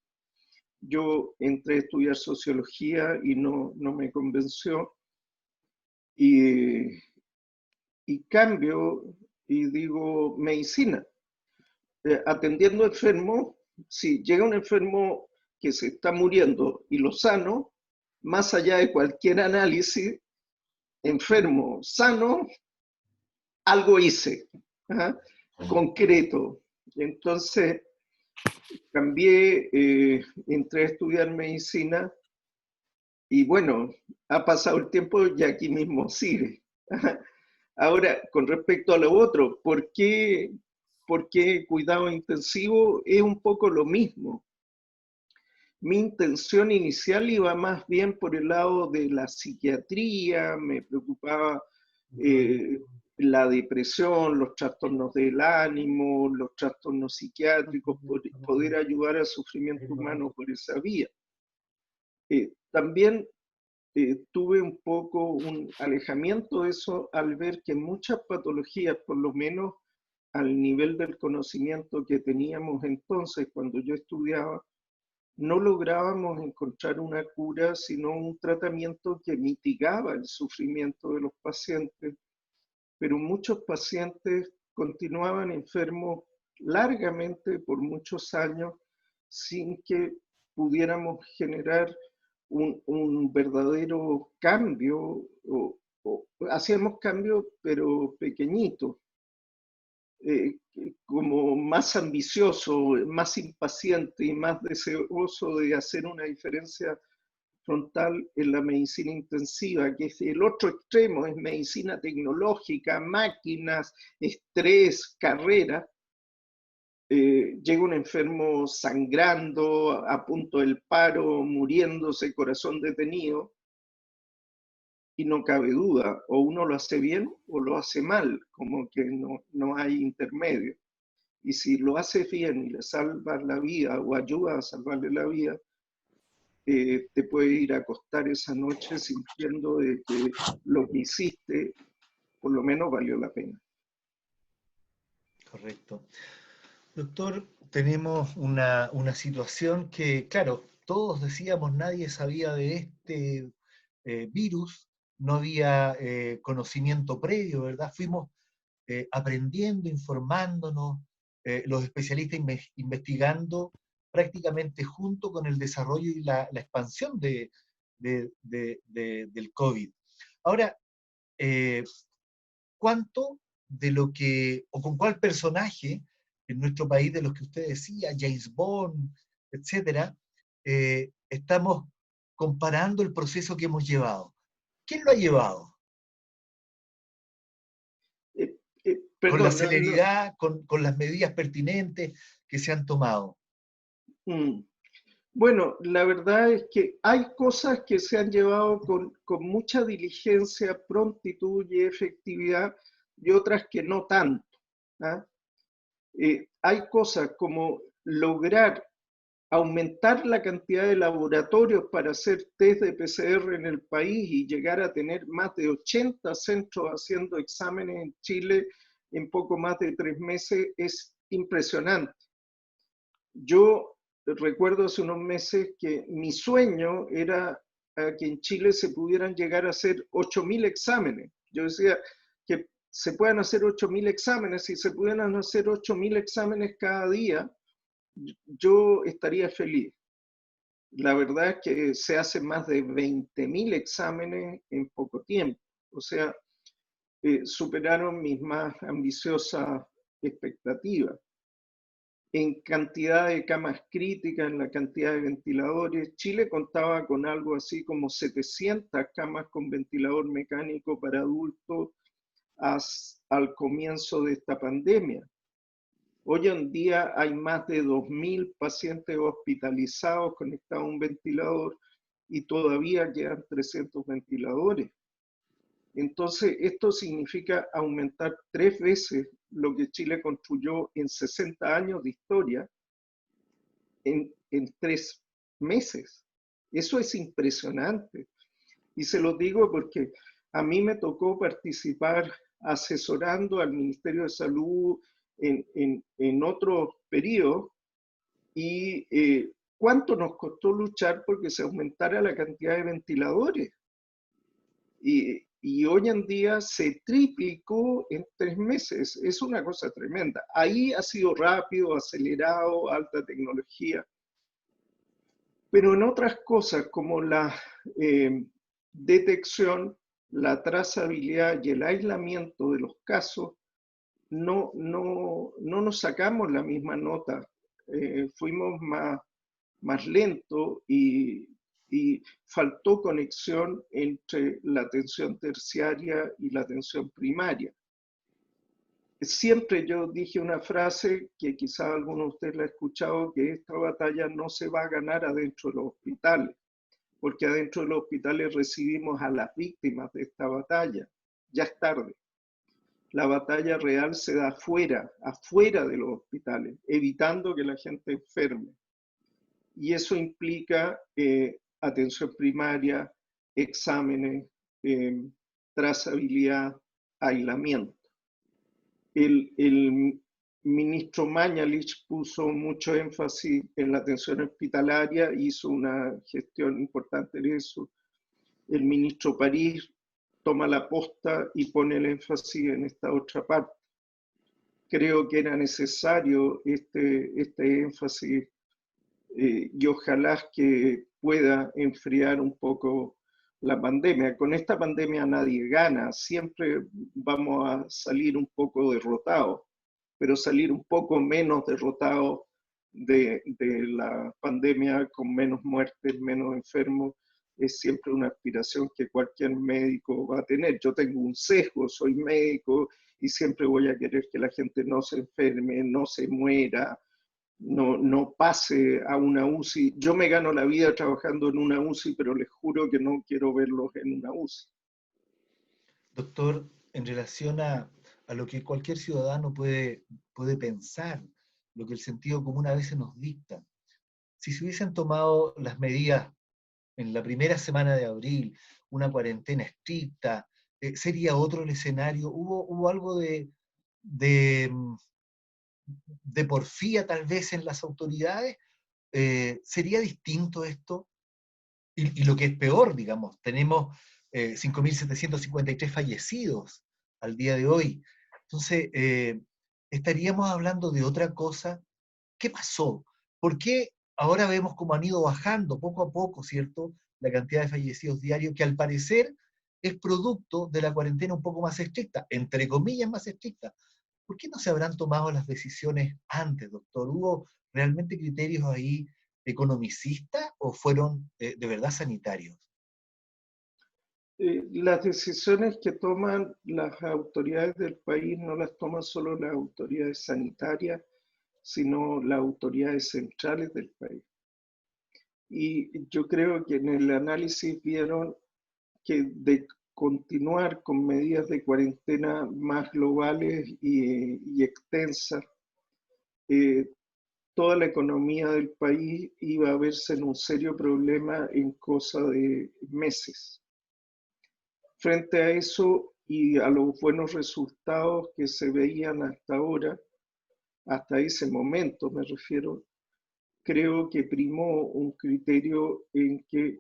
Yo entré a estudiar sociología y no me convenció. Y, y cambio y digo medicina. Atendiendo enfermos, si llega un enfermo que se está muriendo y lo sano, más allá de cualquier análisis, enfermo, sano, algo hice, ¿ah? Concreto. Entonces cambié, entré a estudiar medicina y bueno, ha pasado el tiempo y aquí mismo sigue. Ahora, con respecto a lo otro, por qué cuidado intensivo? Es un poco lo mismo. Mi intención inicial iba más bien por el lado de la psiquiatría, me preocupaba la depresión, los trastornos del ánimo, los trastornos psiquiátricos, poder ayudar al sufrimiento humano por esa vía. También tuve un poco un alejamiento de eso al ver que muchas patologías, por lo menos al nivel del conocimiento que teníamos entonces cuando yo estudiaba, no lográbamos encontrar una cura, sino un tratamiento que mitigaba el sufrimiento de los pacientes, pero muchos pacientes continuaban enfermos largamente por muchos años sin que pudiéramos generar un verdadero cambio, o hacíamos cambios pero pequeñitos, como más ambicioso, más impaciente y más deseoso de hacer una diferencia frontal en la medicina intensiva, que es el otro extremo, es medicina tecnológica, máquinas, estrés, carrera. Llega un enfermo sangrando, a punto del paro, muriéndose, corazón detenido, y no cabe duda, o uno lo hace bien o lo hace mal, como que no hay intermedio. Y si lo haces bien y le salvas la vida o ayudas a salvarle la vida, te puede ir a acostar esa noche sintiendo de que lo que hiciste por lo menos valió la pena. Correcto. Doctor, tenemos una situación que, claro, todos decíamos, nadie sabía de este virus, no había conocimiento previo, ¿verdad? Fuimos aprendiendo, informándonos, los especialistas investigando prácticamente junto con el desarrollo y la expansión del COVID. Ahora, ¿cuánto de lo que, o con cuál personaje en nuestro país de los que usted decía, James Bond, etcétera, estamos comparando el proceso que hemos llevado? ¿Quién lo ha llevado? con la Perdón, celeridad, con las medidas pertinentes que se han tomado? Bueno, la verdad es que hay cosas que se han llevado con mucha diligencia, prontitud y efectividad y otras que no tanto. ¿Ah? Hay cosas como lograr aumentar la cantidad de laboratorios para hacer test de PCR en el país y llegar a tener más de 80 centros haciendo exámenes en Chile en poco más de 3 meses es impresionante. Yo recuerdo hace unos meses que mi sueño era que en Chile se pudieran llegar a hacer 8.000 exámenes. Yo decía que se puedan hacer 8.000 exámenes, si se pudieran hacer 8.000 exámenes cada día, yo estaría feliz. La verdad es que se hacen más de 20.000 exámenes en poco tiempo. O sea, superaron mis más ambiciosas expectativas. En cantidad de camas críticas, en la cantidad de ventiladores. Chile contaba con algo así como 700 camas con ventilador mecánico para adultos al comienzo de esta pandemia. Hoy en día hay más de 2.000 pacientes hospitalizados conectados a un ventilador y todavía quedan 300 ventiladores. Entonces, esto significa aumentar 3 veces lo que Chile construyó en 60 años de historia en 3 meses. Eso es impresionante. Y se lo digo porque a mí me tocó participar asesorando al Ministerio de Salud en otros periodos y cuánto nos costó luchar porque se aumentara la cantidad de ventiladores. Y hoy en día se triplicó en 3 meses. Es una cosa tremenda. Ahí ha sido rápido, acelerado, alta tecnología. Pero en otras cosas como la detección, la trazabilidad y el aislamiento de los casos, no nos sacamos la misma nota. Fuimos más lentos y faltó conexión entre la atención terciaria y la atención primaria. Siempre yo dije una frase que quizá alguno de ustedes la ha escuchado, que esta batalla no se va a ganar adentro de los hospitales, porque adentro de los hospitales recibimos a las víctimas de esta batalla. Ya es tarde. La batalla real se da afuera de los hospitales, evitando que la gente enferme. Y eso implica atención primaria, exámenes, trazabilidad, aislamiento. El ministro Mañalich puso mucho énfasis en la atención hospitalaria, hizo una gestión importante en eso. El ministro París toma la posta y pone el énfasis en esta otra parte. Creo que era necesario este énfasis y ojalá que pueda enfriar un poco la pandemia. Con esta pandemia nadie gana, siempre vamos a salir un poco derrotados, pero salir un poco menos derrotados de la pandemia con menos muertes, menos enfermos, es siempre una aspiración que cualquier médico va a tener. Yo tengo un sesgo, soy médico y siempre voy a querer que la gente no se enferme, no se muera, no pase a una UCI. Yo me gano la vida trabajando en una UCI, pero les juro que no quiero verlos en una UCI. Doctor, en relación a lo que cualquier ciudadano puede pensar, lo que el sentido común a veces nos dicta, si se hubiesen tomado las medidas en la primera semana de abril, una cuarentena estricta, sería otro el escenario. Hubo algo de porfía tal vez en las autoridades. ¿Sería distinto esto? Y lo que es peor, digamos, tenemos 5.753 fallecidos al día de hoy. Entonces, estaríamos hablando de otra cosa. ¿Qué pasó? ¿Por qué ahora vemos cómo han ido bajando poco a poco, ¿cierto?, la cantidad de fallecidos diarios, que al parecer es producto de la cuarentena un poco más estricta, entre comillas más estricta? ¿Por qué no se habrán tomado las decisiones antes, doctor? ¿Hubo realmente criterios ahí economicistas o fueron de verdad sanitarios? Las decisiones que toman las autoridades del país no las toman solo las autoridades sanitarias, sino las autoridades centrales del país. Y yo creo que en el análisis vieron que de continuar con medidas de cuarentena más globales y extensas, toda la economía del país iba a verse en un serio problema en cosa de meses. Frente a eso y a los buenos resultados que se veían hasta ahora, hasta ese momento me refiero, creo que primó un criterio en que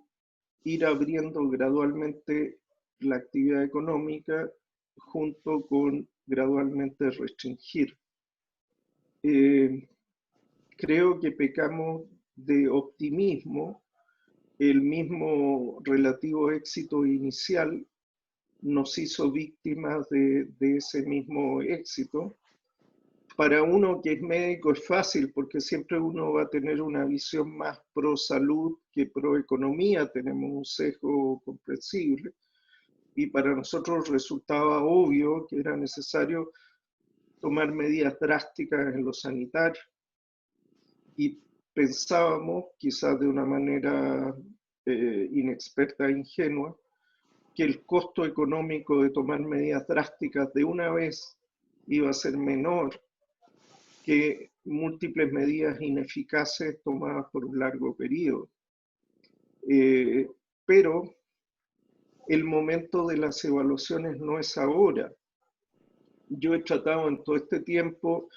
ir abriendo gradualmente la actividad económica junto con gradualmente restringir. Creo que pecamos de optimismo. El mismo relativo éxito inicial nos hizo víctimas de ese mismo éxito. Para uno que es médico es fácil porque siempre uno va a tener una visión más pro salud que pro economía, tenemos un sesgo comprensible, y para nosotros resultaba obvio que era necesario tomar medidas drásticas en lo sanitario. Y pensábamos, quizás de una manera inexperta e ingenua, que el costo económico de tomar medidas drásticas de una vez iba a ser menor que múltiples medidas ineficaces tomadas por un largo periodo. Pero el momento de las evaluaciones no es ahora. Yo he tratado en todo este tiempo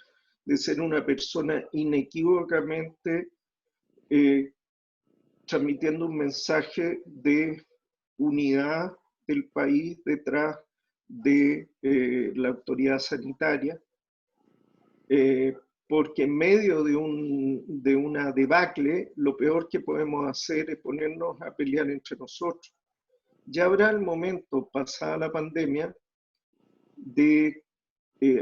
de ser una persona inequívocamente transmitiendo un mensaje de unidad del país detrás de la autoridad sanitaria, porque en medio de una debacle, lo peor que podemos hacer es ponernos a pelear entre nosotros. Ya habrá el momento, pasada la pandemia, de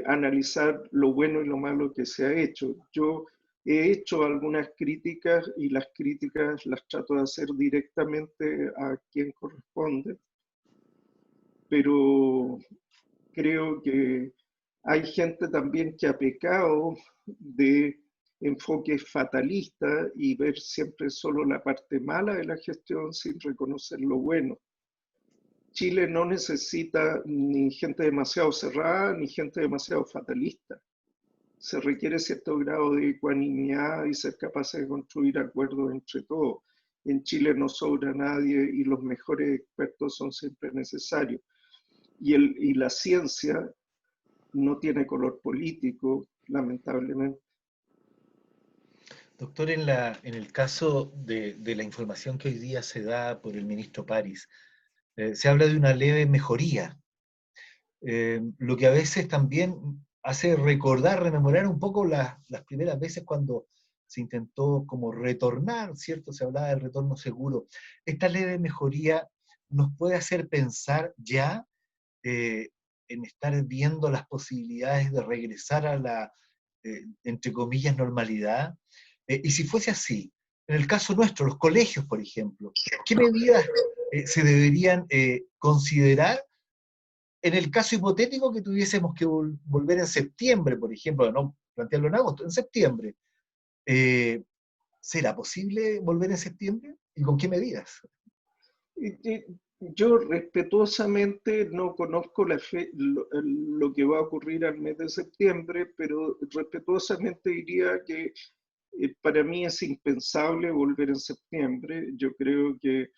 analizar lo bueno y lo malo que se ha hecho. Yo he hecho algunas críticas y las críticas las trato de hacer directamente a quien corresponde, pero creo que hay gente también que ha pecado de enfoque fatalista y ver siempre solo la parte mala de la gestión sin reconocer lo bueno. Chile no necesita ni gente demasiado cerrada ni gente demasiado fatalista. Se requiere cierto grado de ecuanimidad y ser capaces de construir acuerdos entre todos. En Chile no sobra nadie y los mejores expertos son siempre necesarios. Y la ciencia no tiene color político, lamentablemente. Doctor, en el caso de la información que hoy día se da por el ministro París, se habla de una leve mejoría, lo que a veces también hace recordar, rememorar un poco las primeras veces cuando se intentó como retornar, ¿cierto? Se hablaba del retorno seguro. Esta leve mejoría nos puede hacer pensar ya en estar viendo las posibilidades de regresar a la, entre comillas, normalidad. Y si fuese así, en el caso nuestro, los colegios, por ejemplo, ¿qué medidas se deberían considerar en el caso hipotético que tuviésemos que volver en septiembre, por ejemplo, no plantearlo en agosto, en septiembre? Eh, ¿Será posible volver en septiembre? ¿Y con qué medidas? Yo respetuosamente no conozco lo que va a ocurrir al mes de septiembre, pero respetuosamente diría que para mí es impensable volver en septiembre. Yo creo que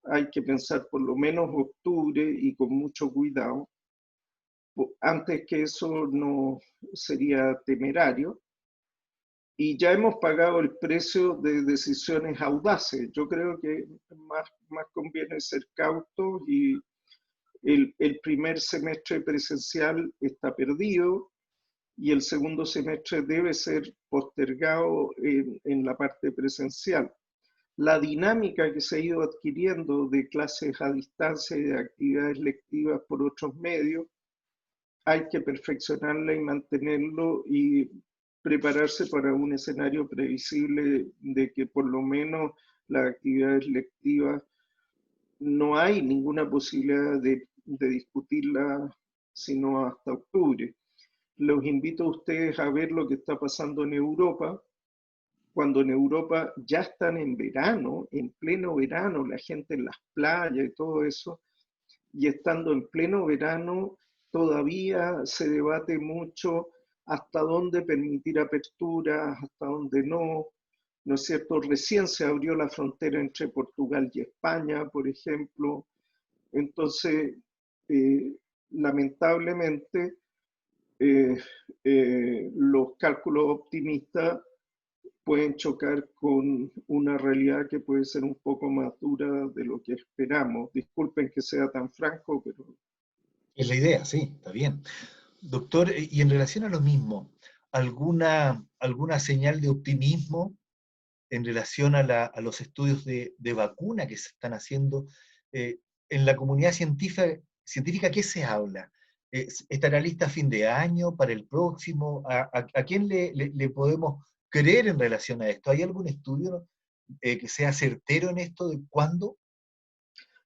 hay que pensar por lo menos octubre y con mucho cuidado. Antes que eso no sería temerario. Y ya hemos pagado el precio de decisiones audaces. Yo creo que más conviene ser cautos y el primer semestre presencial está perdido y el segundo semestre debe ser postergado en la parte presencial. La dinámica que se ha ido adquiriendo de clases a distancia y de actividades lectivas por otros medios, hay que perfeccionarla y mantenerlo y prepararse para un escenario previsible de que por lo menos las actividades lectivas no hay ninguna posibilidad de discutirla sino hasta octubre. Los invito a ustedes a ver lo que está pasando en Europa, cuando en Europa ya están en verano, en pleno verano, la gente en las playas y todo eso, y estando en pleno verano, todavía se debate mucho hasta dónde permitir aperturas, hasta dónde no, ¿no es cierto? Recién se abrió la frontera entre Portugal y España, por ejemplo. Entonces, eh, lamentablemente, eh, los cálculos optimistas pueden chocar con una realidad que puede ser un poco más dura de lo que esperamos. Disculpen que sea tan franco, pero... Es la idea, sí, está bien. Doctor, y en relación a lo mismo, ¿alguna señal de optimismo en relación a los estudios de vacuna que se están haciendo? En la comunidad científica, ¿qué se habla? ¿Estará lista a fin de año, para el próximo? ¿A quién le podemos creer en relación a esto? ¿Hay algún estudio que sea certero en esto de cuándo?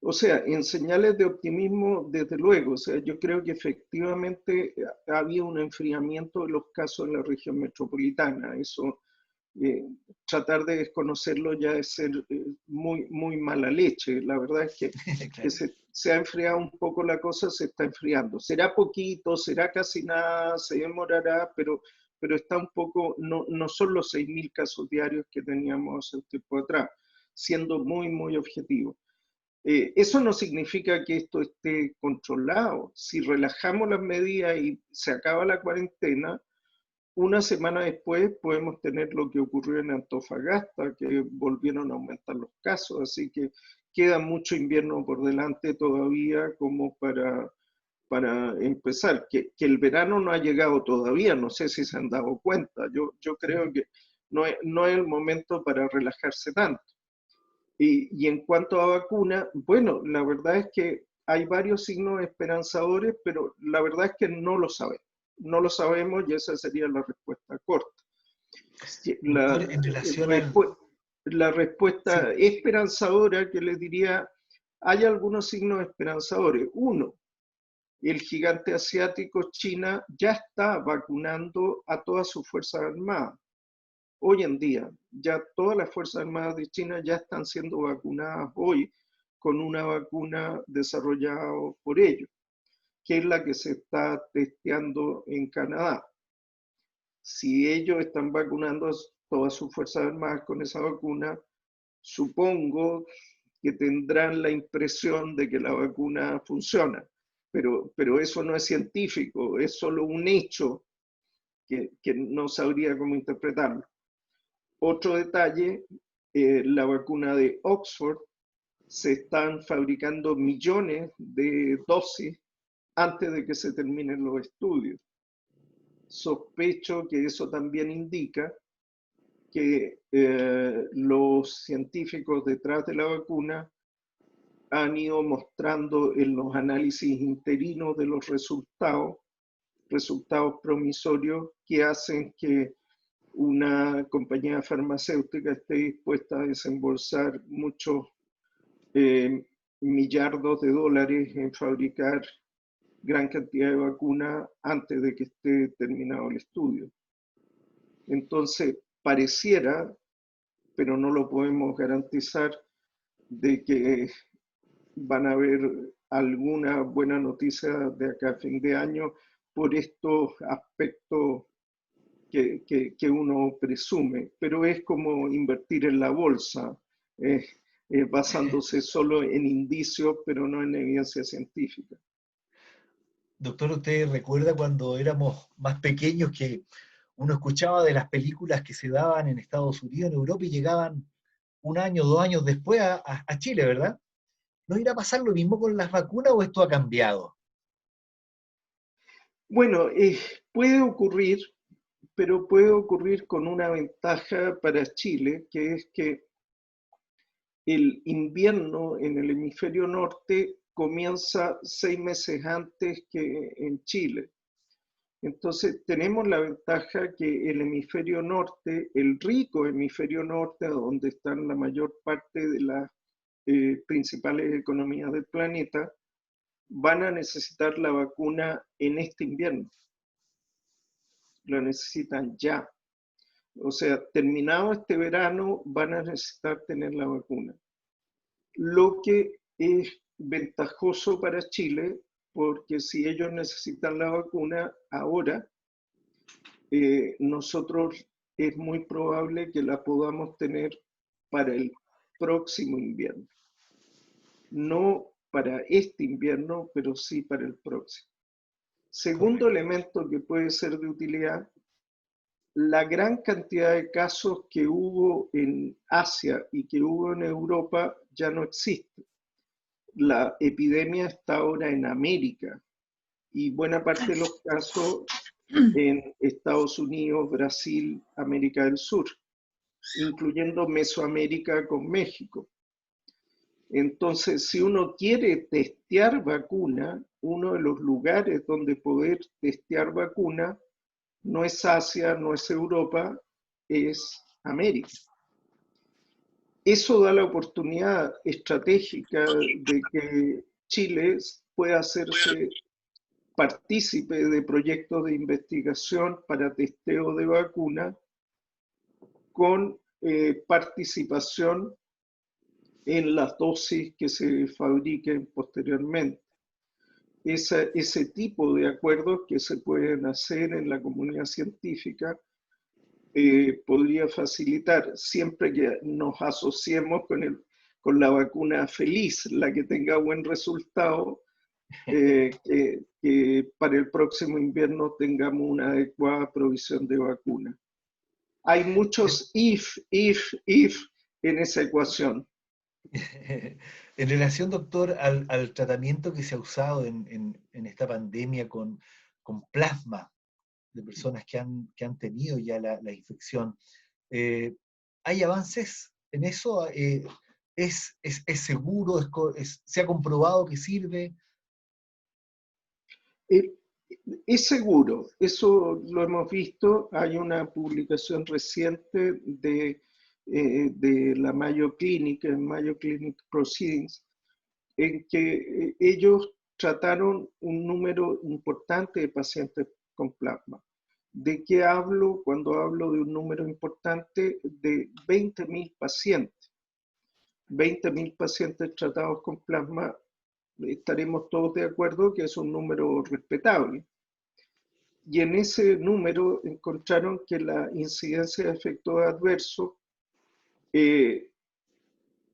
O sea, en señales de optimismo, desde luego, o sea, yo creo que efectivamente había un enfriamiento de los casos en la región metropolitana. Eso, eh, tratar de desconocerlo ya es ser muy, muy mala leche. La verdad es que Claro. se ha enfriado un poco la cosa, se está enfriando. Será poquito, será casi nada, se demorará, pero está un poco, no, no son los 6.000 casos diarios que teníamos hace un tiempo atrás, siendo muy, muy objetivo. Eso no significa que esto esté controlado. Si relajamos las medidas y se acaba la cuarentena, una semana después podemos tener lo que ocurrió en Antofagasta, que volvieron a aumentar los casos, así que queda mucho invierno por delante todavía como para empezar. Que el verano no ha llegado todavía, no sé si se han dado cuenta. Yo creo que no es el momento para relajarse tanto. Y en cuanto a vacuna, bueno, la verdad es que hay varios signos esperanzadores, pero la verdad es que no lo sabemos. No lo sabemos y esa sería la respuesta corta. Doctor, La, en relación al... respu- la respuesta Sí, esperanzadora que les diría, hay algunos signos esperanzadores. Uno, el gigante asiático China ya está vacunando a todas sus fuerzas armadas. Hoy en día, ya todas las Fuerzas Armadas de China ya están siendo vacunadas hoy con una vacuna desarrollada por ellos, que es la que se está testeando en Canadá. Si ellos están vacunando a todas sus Fuerzas Armadas con esa vacuna, supongo que tendrán la impresión de que la vacuna funciona, pero eso no es científico, es solo un hecho que no sabría cómo interpretarlo. Otro detalle, la vacuna de Oxford, se están fabricando millones de dosis antes de que se terminen los estudios. Sospecho que eso también indica que los científicos detrás de la vacuna han ido mostrando en los análisis interinos de los resultados promisorios que hacen que una compañía farmacéutica esté dispuesta a desembolsar muchos eh, millardos de dólares en fabricar gran cantidad de vacunas antes de que esté terminado el estudio. Entonces, pareciera, pero no lo podemos garantizar, de que van a haber alguna buena noticia de acá a fin de año por estos aspectos que uno presume, pero es como invertir en la bolsa, eh, basándose solo en indicios, pero no en evidencia científica. doctor, ¿usted recuerda cuando éramos más pequeños que uno escuchaba de las películas que se daban en Estados Unidos, en Europa, y llegaban un año, 2 años después a Chile, ¿verdad? ¿No irá a pasar lo mismo con las vacunas o esto ha cambiado? Bueno, puede ocurrir, pero puede ocurrir con una ventaja para Chile, que es que el invierno en el hemisferio norte comienza 6 meses antes que en Chile. Entonces tenemos la ventaja que el hemisferio norte, el rico hemisferio norte, donde están la mayor parte de las principales economías del planeta van a necesitar la vacuna en este invierno. La necesitan ya. O sea, terminado este verano, van a necesitar tener la vacuna. Lo que es ventajoso para Chile, porque si ellos necesitan la vacuna ahora, nosotros es muy probable que la podamos tener para el próximo invierno. No para este invierno, pero sí para el próximo. Segundo elemento que puede ser de utilidad, la gran cantidad de casos que hubo en Asia y que hubo en Europa ya no existe. La epidemia está ahora en América y buena parte de los casos en Estados Unidos, Brasil, América del Sur, incluyendo Mesoamérica con México. Entonces, si uno quiere testear vacuna, uno de los lugares donde poder testear vacuna no es Asia, no es Europa, es América. Eso da la oportunidad estratégica de que Chile pueda hacerse partícipe de proyectos de investigación para testeo de vacuna con participación en las dosis que se fabriquen posteriormente. Ese tipo de acuerdos que se pueden hacer en la comunidad científica podría facilitar, siempre que nos asociemos con la vacuna feliz, la que tenga buen resultado, que para el próximo invierno tengamos una adecuada provisión de vacuna. Hay muchos if en esa ecuación. En relación, doctor, al tratamiento que se ha usado en esta pandemia con plasma de personas que han tenido ya la infección, ¿hay avances en eso? ¿Es seguro? ¿Se ha comprobado que sirve? Es seguro, eso lo hemos visto. Hay una publicación reciente de la Mayo Clinic, en Mayo Clinic Proceedings, en que ellos trataron un número importante de pacientes con plasma. ¿De qué hablo cuando hablo de un número importante? De 20.000 pacientes. 20.000 pacientes tratados con plasma, estaremos todos de acuerdo que es un número respetable. Y en ese número encontraron que la incidencia de efectos adversos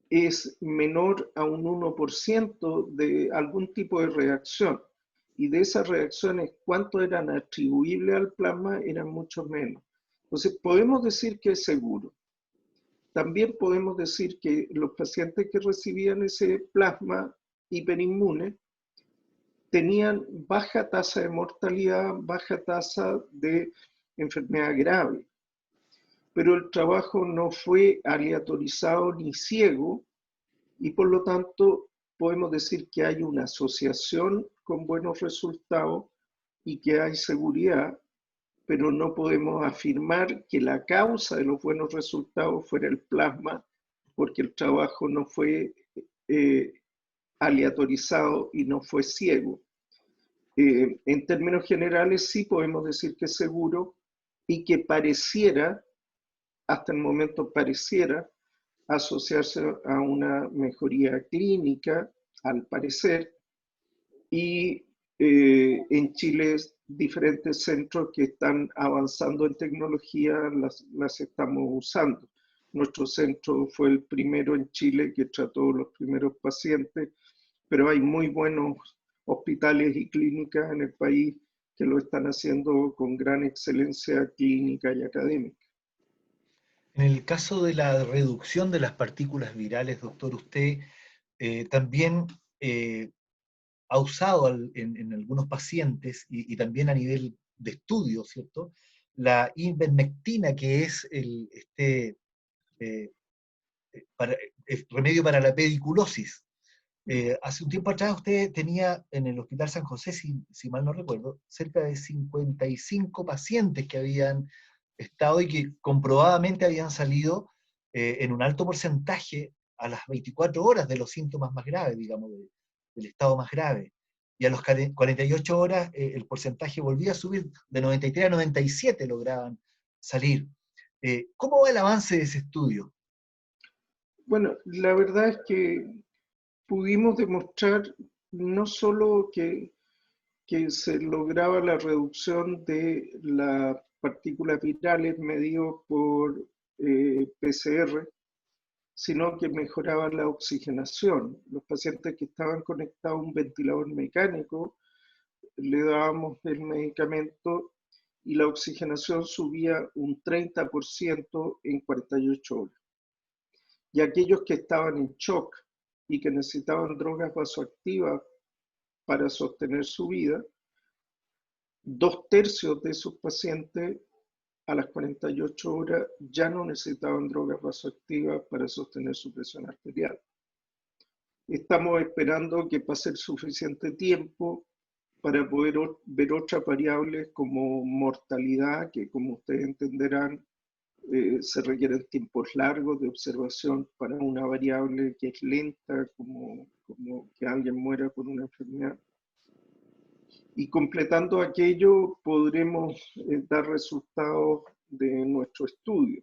es menor a un 1% de algún tipo de reacción. Y de esas reacciones, ¿cuánto eran atribuibles al plasma? Eran mucho menos. Entonces, podemos decir que es seguro. También podemos decir que los pacientes que recibían ese plasma hiperinmune tenían baja tasa de mortalidad, baja tasa de enfermedad grave. Pero el trabajo no fue aleatorizado ni ciego y por lo tanto podemos decir que hay una asociación con buenos resultados y que hay seguridad, pero no podemos afirmar que la causa de los buenos resultados fuera el plasma, porque el trabajo no fue aleatorizado y no fue ciego. En términos generales sí podemos decir que es seguro y que pareciera, hasta el momento pareciera, asociarse a una mejoría clínica, al parecer, y en Chile diferentes centros que están avanzando en tecnología las estamos usando. Nuestro centro fue el primero en Chile que trató los primeros pacientes, pero hay muy buenos hospitales y clínicas en el país que lo están haciendo con gran excelencia clínica y académica. En el caso de la reducción de las partículas virales, doctor, usted también ha usado en algunos pacientes y también a nivel de estudio, ¿cierto? La ivermectina, que es el remedio para la pediculosis. Hace un tiempo atrás usted tenía en el Hospital San José, si mal no recuerdo, cerca de 55 pacientes que habían estado y que comprobadamente habían salido en un alto porcentaje a las 24 horas de los síntomas más graves, digamos, del estado más grave. Y a las 48 horas el porcentaje volvía a subir, de 93 a 97 lograban salir. ¿Cómo va el avance de ese estudio? Bueno, la verdad es que pudimos demostrar no solo que se lograba la reducción de las partículas virales medido por PCR, sino que mejoraba la oxigenación. Los pacientes que estaban conectados a un ventilador mecánico, le dábamos el medicamento y la oxigenación subía un 30% en 48 horas. Y aquellos que estaban en shock y que necesitaban drogas vasoactivas para sostener su vida, 2/3 de esos pacientes a las 48 horas ya no necesitaban drogas vasoactivas para sostener su presión arterial. Estamos esperando que pase el suficiente tiempo para poder ver otras variables como mortalidad, que como ustedes entenderán, se requieren tiempos largos de observación para una variable que es lenta, como que alguien muera por una enfermedad. Y completando aquello, podremos dar resultados de nuestro estudio.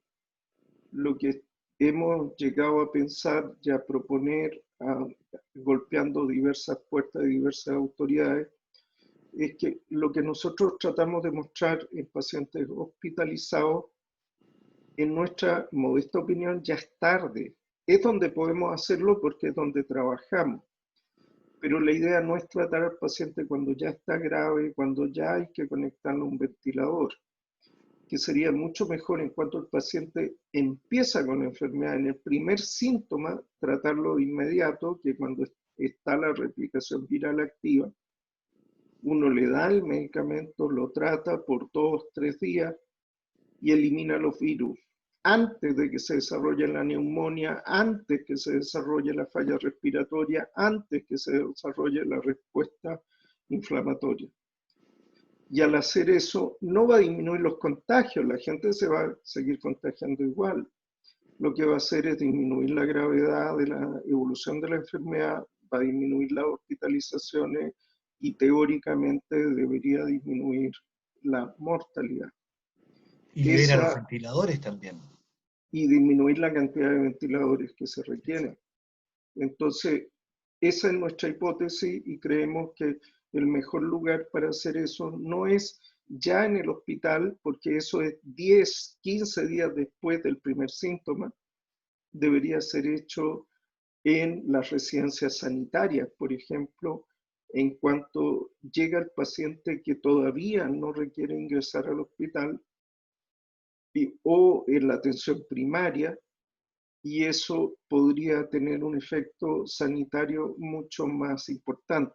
Lo que hemos llegado a pensar y a proponer, golpeando diversas puertas de diversas autoridades, es que lo que nosotros tratamos de mostrar en pacientes hospitalizados, en nuestra modesta opinión, ya es tarde. Es donde podemos hacerlo porque es donde trabajamos. Pero la idea no es tratar al paciente cuando ya está grave, cuando ya hay que conectarlo a un ventilador, que sería mucho mejor en cuanto el paciente empieza con la enfermedad en el primer síntoma, tratarlo de inmediato, que cuando está la replicación viral activa, uno le da el medicamento, lo trata por 2-3 días y elimina los virus antes de que se desarrolle la neumonía, antes que se desarrolle la falla respiratoria, antes que se desarrolle la respuesta inflamatoria. Y al hacer eso, no va a disminuir los contagios, la gente se va a seguir contagiando igual. Lo que va a hacer es disminuir la gravedad de la evolución de la enfermedad, va a disminuir las hospitalizaciones y teóricamente debería disminuir la mortalidad. Y libera los ventiladores también. Y disminuir la cantidad de ventiladores que se requieren. Entonces, esa es nuestra hipótesis y creemos que el mejor lugar para hacer eso no es ya en el hospital, porque eso es 10, 15 días después del primer síntoma. Debería ser hecho en las residencias sanitarias, por ejemplo, en cuanto llega el paciente que todavía no requiere ingresar al hospital o en la atención primaria, y eso podría tener un efecto sanitario mucho más importante.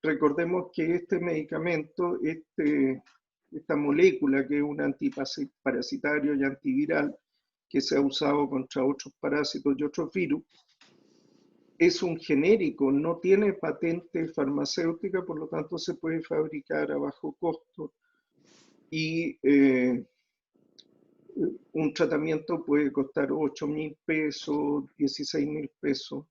Recordemos que este medicamento, esta molécula que es un antiparasitario y antiviral que se ha usado contra otros parásitos y otros virus, es un genérico, no tiene patente farmacéutica, por lo tanto se puede fabricar a bajo costo y un tratamiento puede costar 8.000 pesos, 16.000 pesos.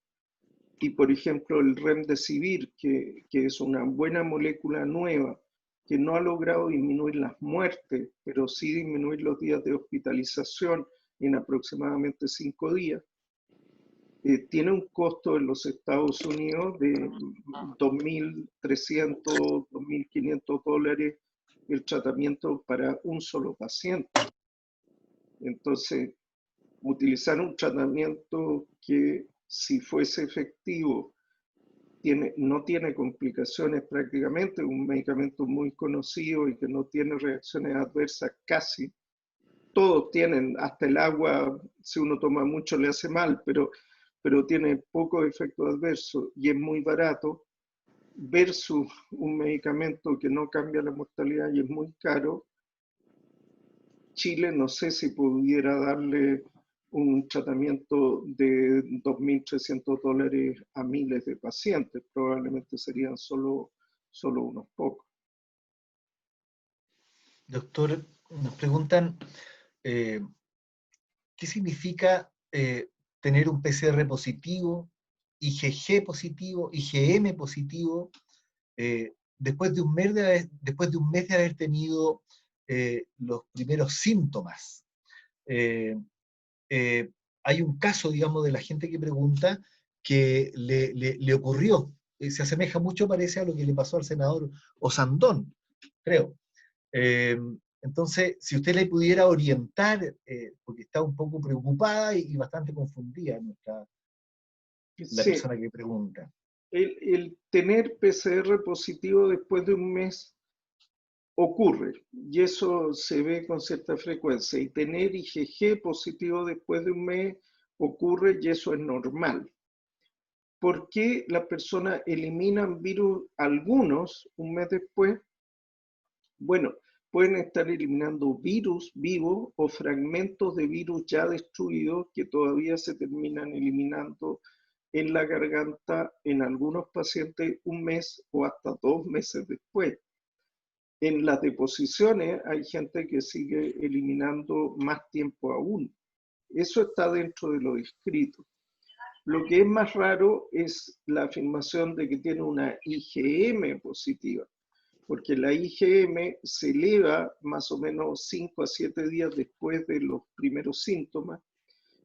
Y por ejemplo el Remdesivir, que es una buena molécula nueva, que no ha logrado disminuir las muertes, pero sí disminuir los días de hospitalización en aproximadamente 5 días, tiene un costo en los Estados Unidos de $2.300, $2.500 el tratamiento para un solo paciente. Entonces, utilizar un tratamiento que, si fuese efectivo, no tiene complicaciones prácticamente, un medicamento muy conocido y que no tiene reacciones adversas casi. Todos tienen, hasta el agua, si uno toma mucho le hace mal, pero tiene pocos efectos adversos y es muy barato, versus un medicamento que no cambia la mortalidad y es muy caro. Chile no sé si pudiera darle un tratamiento de $2.300 a miles de pacientes, probablemente serían solo unos pocos. Doctor, nos preguntan, ¿qué significa tener un PCR positivo, IgG positivo, IgM positivo, después de un mes de haber tenido los primeros síntomas. Eh, eh, Hay un caso, digamos, de la gente que pregunta que le ocurrió, se asemeja mucho, parece, a lo que le pasó al senador Osandón, creo. Eh, entonces, si usted le pudiera orientar, porque está un poco preocupada y bastante confundida la Sí, persona que pregunta. el tener PCR positivo después de un mes ocurre, y eso se ve con cierta frecuencia, y tener IgG positivo después de un mes ocurre, y eso es normal. ¿Por qué las personas eliminan virus, algunos, un mes después? Bueno, pueden estar eliminando virus vivos o fragmentos de virus ya destruidos que todavía se terminan eliminando en la garganta en algunos pacientes un mes o hasta 2 meses después. En las deposiciones hay gente que sigue eliminando más tiempo aún. Eso está dentro de lo descrito. Lo que es más raro es la afirmación de que tiene una IgM positiva, porque la IgM se eleva más o menos 5 a 7 días después de los primeros síntomas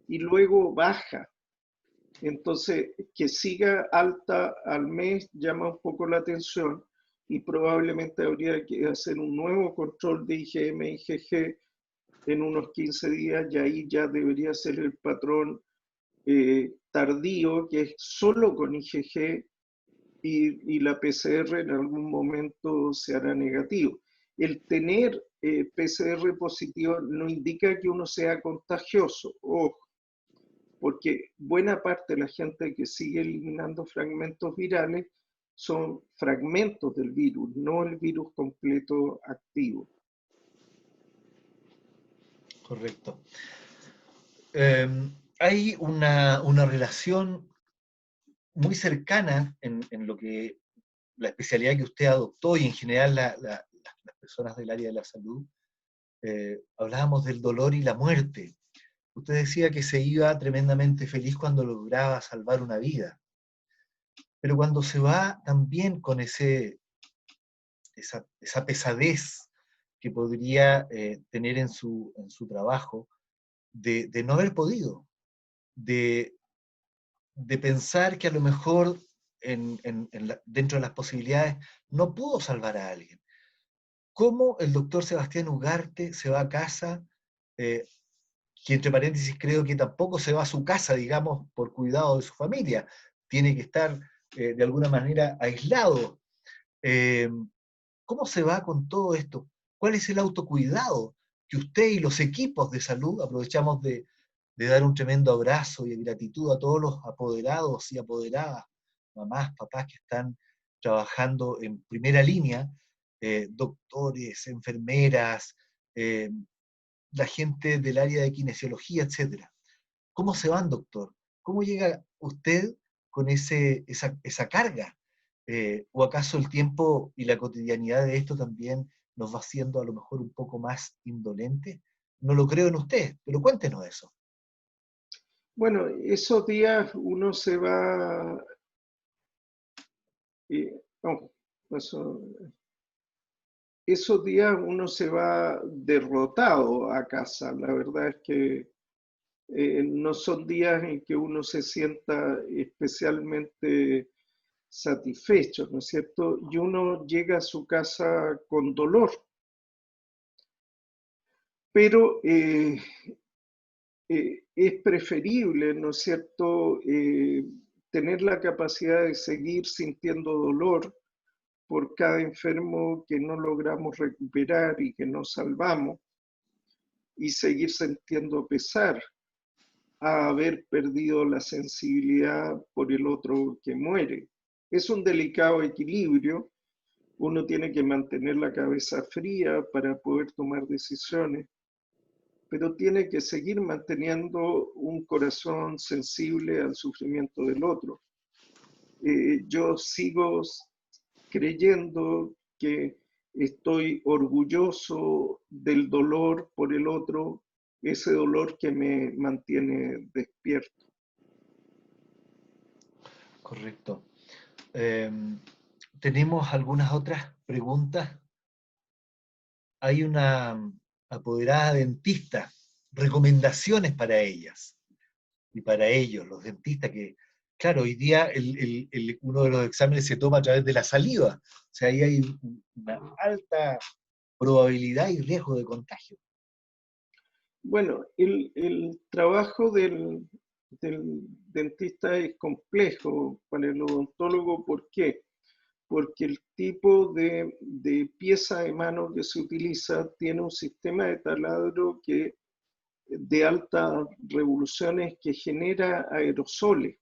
y luego baja. Entonces, que siga alta al mes llama un poco la atención y probablemente habría que hacer un nuevo control de IgM e IgG en unos 15 días y ahí ya debería ser el patrón tardío, que es solo con IgG y la PCR en algún momento se hará negativo. El tener PCR positivo no indica que uno sea contagioso, ojo, porque buena parte de la gente que sigue eliminando fragmentos virales son fragmentos del virus, no el virus completo activo. Correcto. Hay una relación muy cercana en lo que la especialidad que usted adoptó y en general las personas del área de la salud. Hablábamos del dolor y la muerte. Usted decía que se iba tremendamente feliz cuando lograba salvar una vida, pero cuando se va también con esa pesadez que podría tener en su trabajo, de no haber podido, de, de pensar que a lo mejor dentro de las posibilidades no pudo salvar a alguien. ¿Cómo el doctor Sebastián Ugarte se va a casa? Eh, que entre paréntesis creo que tampoco se va a su casa, digamos, por cuidado de su familia. Tiene que estar de alguna manera aislado. Eh, ¿Cómo se va con todo esto? ¿Cuál es el autocuidado que usted y los equipos de salud, aprovechamos de dar un tremendo abrazo y de gratitud a todos los apoderados y apoderadas, mamás, papás que están trabajando en primera línea, doctores, enfermeras, eh, la gente del área de kinesiología, etcétera? ¿Cómo se van, doctor? ¿Cómo llega usted con esa carga? ¿O acaso el tiempo y la cotidianidad de esto también nos va haciendo a lo mejor un poco más indolentes? No lo creo en usted, pero cuéntenos eso. Bueno, esos días uno se va, no, eso, esos días uno se va derrotado a casa. La verdad es que no son días en que uno se sienta especialmente satisfecho, ¿no es cierto? Y uno llega a su casa con dolor, pero es preferible, ¿no es cierto?, tener la capacidad de seguir sintiendo dolor por cada enfermo que no logramos recuperar y que no salvamos, y seguir sintiendo pesar a haber perdido la sensibilidad por el otro que muere. Es un delicado equilibrio. Uno tiene que mantener la cabeza fría para poder tomar decisiones, pero tiene que seguir manteniendo un corazón sensible al sufrimiento del otro. Yo sigo creyendo que estoy orgulloso del dolor por el otro, ese dolor que me mantiene despierto. Correcto. Tenemos algunas otras preguntas. Hay una apoderada dentista, recomendaciones para ellas y para ellos, los dentistas, que, claro, hoy día uno de los exámenes se toma a través de la saliva, o sea, ahí hay una alta probabilidad y riesgo de contagio. Bueno, el trabajo del dentista es complejo para el odontólogo. ¿Por qué? Porque el tipo de pieza de mano que se utiliza tiene un sistema de taladro de altas revoluciones que genera aerosoles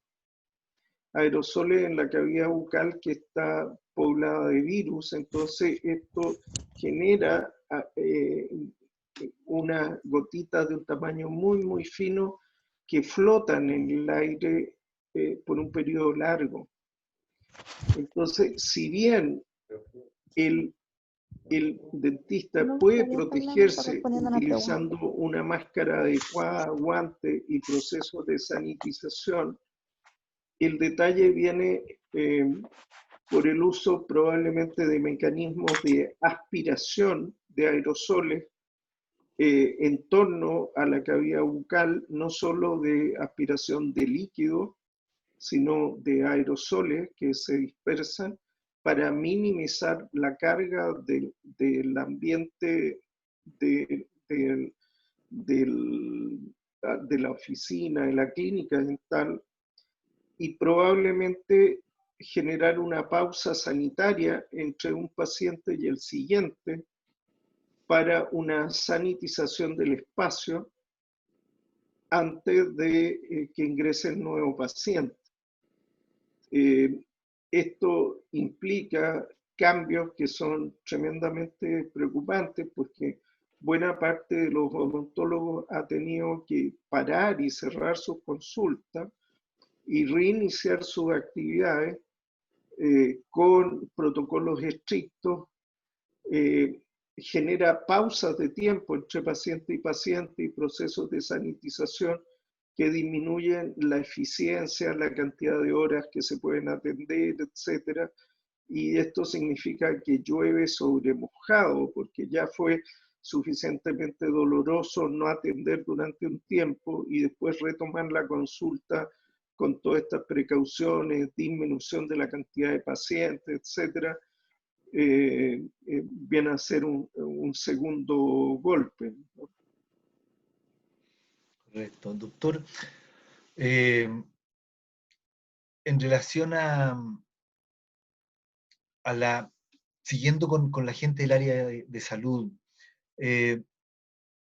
en la cavidad bucal que está poblada de virus. Entonces esto genera unas gotitas de un tamaño muy fino que flotan en el aire por un periodo largo. Entonces, si bien el, el dentista No, puede está bien, Fernando, está protegerse respondiendo una pregunta. utilizando una máscara adecuada, guantes y procesos de sanitización, el detalle viene por el uso probablemente de mecanismos de aspiración de aerosoles en torno a la cavidad bucal, no solo de aspiración de líquido, sino de aerosoles que se dispersan para minimizar la carga del ambiente de, de, de la oficina, de la clínica dental, y probablemente generar una pausa sanitaria entre un paciente y el siguiente para una sanitización del espacio antes de que ingrese el nuevo paciente. Esto implica cambios que son tremendamente preocupantes porque buena parte de los odontólogos ha tenido que parar y cerrar sus consultas y reiniciar sus actividades con protocolos estrictos, genera pausas de tiempo entre paciente y procesos de sanitización que disminuyen la eficiencia, la cantidad de horas que se pueden atender, etcétera. Y esto significa que llueve sobre mojado, porque ya fue suficientemente doloroso no atender durante un tiempo y después retomar la consulta con todas estas precauciones, disminución de la cantidad de pacientes, etcétera, viene a ser un segundo golpe. Correcto. Doctor, en relación a siguiendo con la gente del área de salud,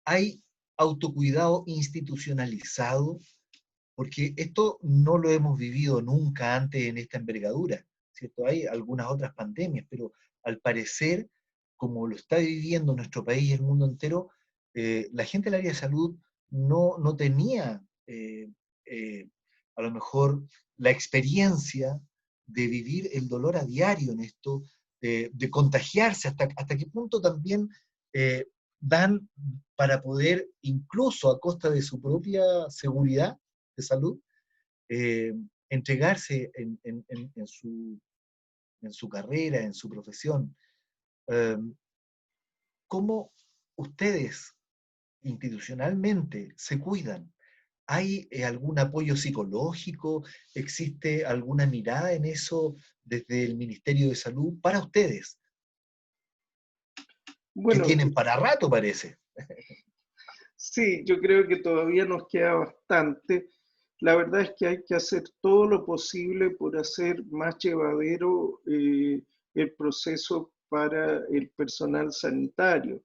¿hay autocuidado institucionalizado? Porque esto no lo hemos vivido nunca antes en esta envergadura, ¿cierto? Hay algunas otras pandemias, pero al parecer, como lo está viviendo nuestro país y el mundo entero, la gente del área de salud no tenía a lo mejor la experiencia de vivir el dolor a diario en esto, de contagiarse, hasta qué punto también dan para poder, incluso a costa de su propia seguridad de salud, entregarse en su carrera, en su profesión. ¿Cómo ustedes institucionalmente se cuidan? ¿Hay algún apoyo psicológico? ¿Existe alguna mirada en eso desde el Ministerio de Salud para ustedes? Que Bueno, tienen para rato, parece. sí, yo creo que todavía nos queda bastante. La verdad es que hay que hacer todo lo posible por hacer más llevadero el proceso para el personal sanitario.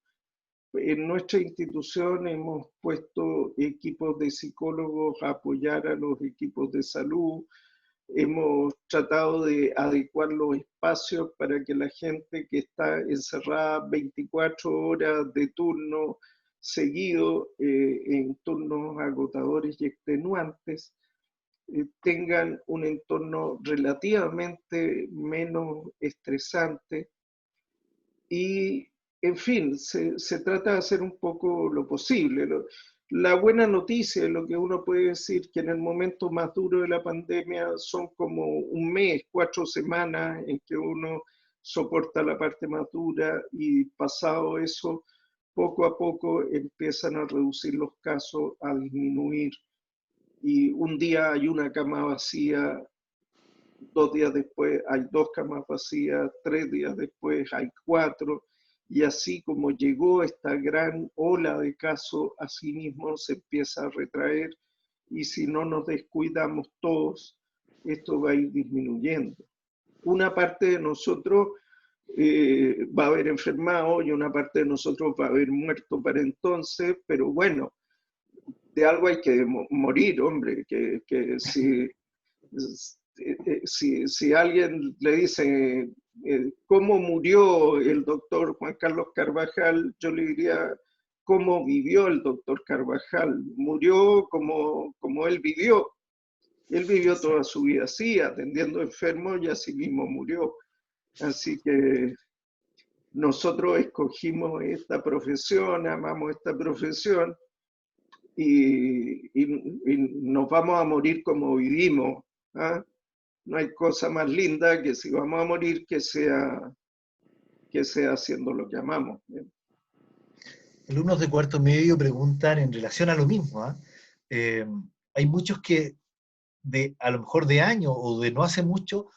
En nuestra institución hemos puesto equipos de psicólogos a apoyar a los equipos de salud. Hemos tratado de adecuar los espacios para que la gente que está encerrada 24 horas de turno seguido, en turnos agotadores y extenuantes, tengan un entorno relativamente menos estresante. Y, en fin, se trata de hacer un poco lo posible. La buena noticia, lo que uno puede decir, que en el momento más duro de la pandemia son como un mes, 4 semanas en que uno soporta la parte más dura y pasado eso, poco a poco empiezan a reducir los casos, a disminuir. Y un día hay una cama vacía, 2 días después hay 2 camas vacías, 3 días después hay 4, y así como llegó esta gran ola de casos, así mismo se empieza a retraer, y si no nos descuidamos todos, esto va a ir disminuyendo. Una parte de nosotros va a haber enfermado y una parte de nosotros va a haber muerto para entonces, pero bueno, de algo hay que morir, hombre, que si alguien le dice cómo murió el doctor Juan Carlos Carvajal, yo le diría cómo vivió el doctor Carvajal. Murió como él vivió. Él vivió toda su vida así, atendiendo enfermos, y así mismo murió. Así que nosotros escogimos esta profesión, amamos esta profesión, y nos vamos a morir como vivimos. ¿Ah? No hay cosa más linda que si vamos a morir que sea haciendo lo que amamos. Alumnos de cuarto medio preguntan en relación a lo mismo. ¿Ah? Eh, Hay muchos que a lo mejor de año o de no hace mucho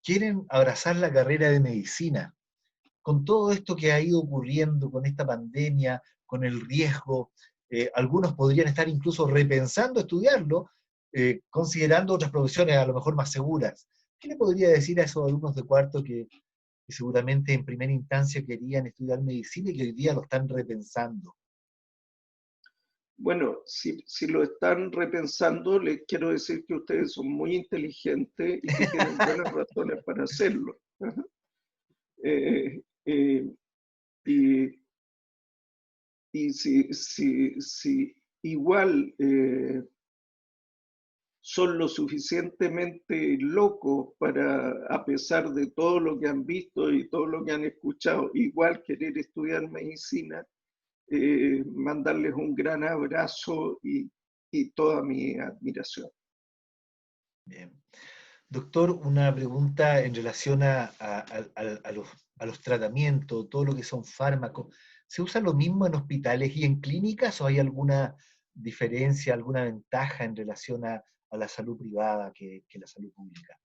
quieren abrazar la carrera de medicina. Con todo esto que ha ido ocurriendo, con esta pandemia, con el riesgo, algunos podrían estar incluso repensando estudiarlo, considerando otras profesiones a lo mejor más seguras. ¿Qué le podría decir a esos alumnos de cuarto que seguramente en primera instancia querían estudiar medicina y que hoy día lo están repensando? Bueno, si lo están repensando, les quiero decir que ustedes son muy inteligentes y que tienen buenas razones para hacerlo. Eh, eh, y y si igual son lo suficientemente locos para, a pesar de todo lo que han visto y todo lo que han escuchado, igual querer estudiar medicina, mandarles un gran abrazo y toda mi admiración. Bien. Doctor, una pregunta en relación a los tratamientos, todo lo que son fármacos. ¿Se usa lo mismo en hospitales y en clínicas o hay alguna diferencia, alguna ventaja en relación a la salud privada que la salud pública?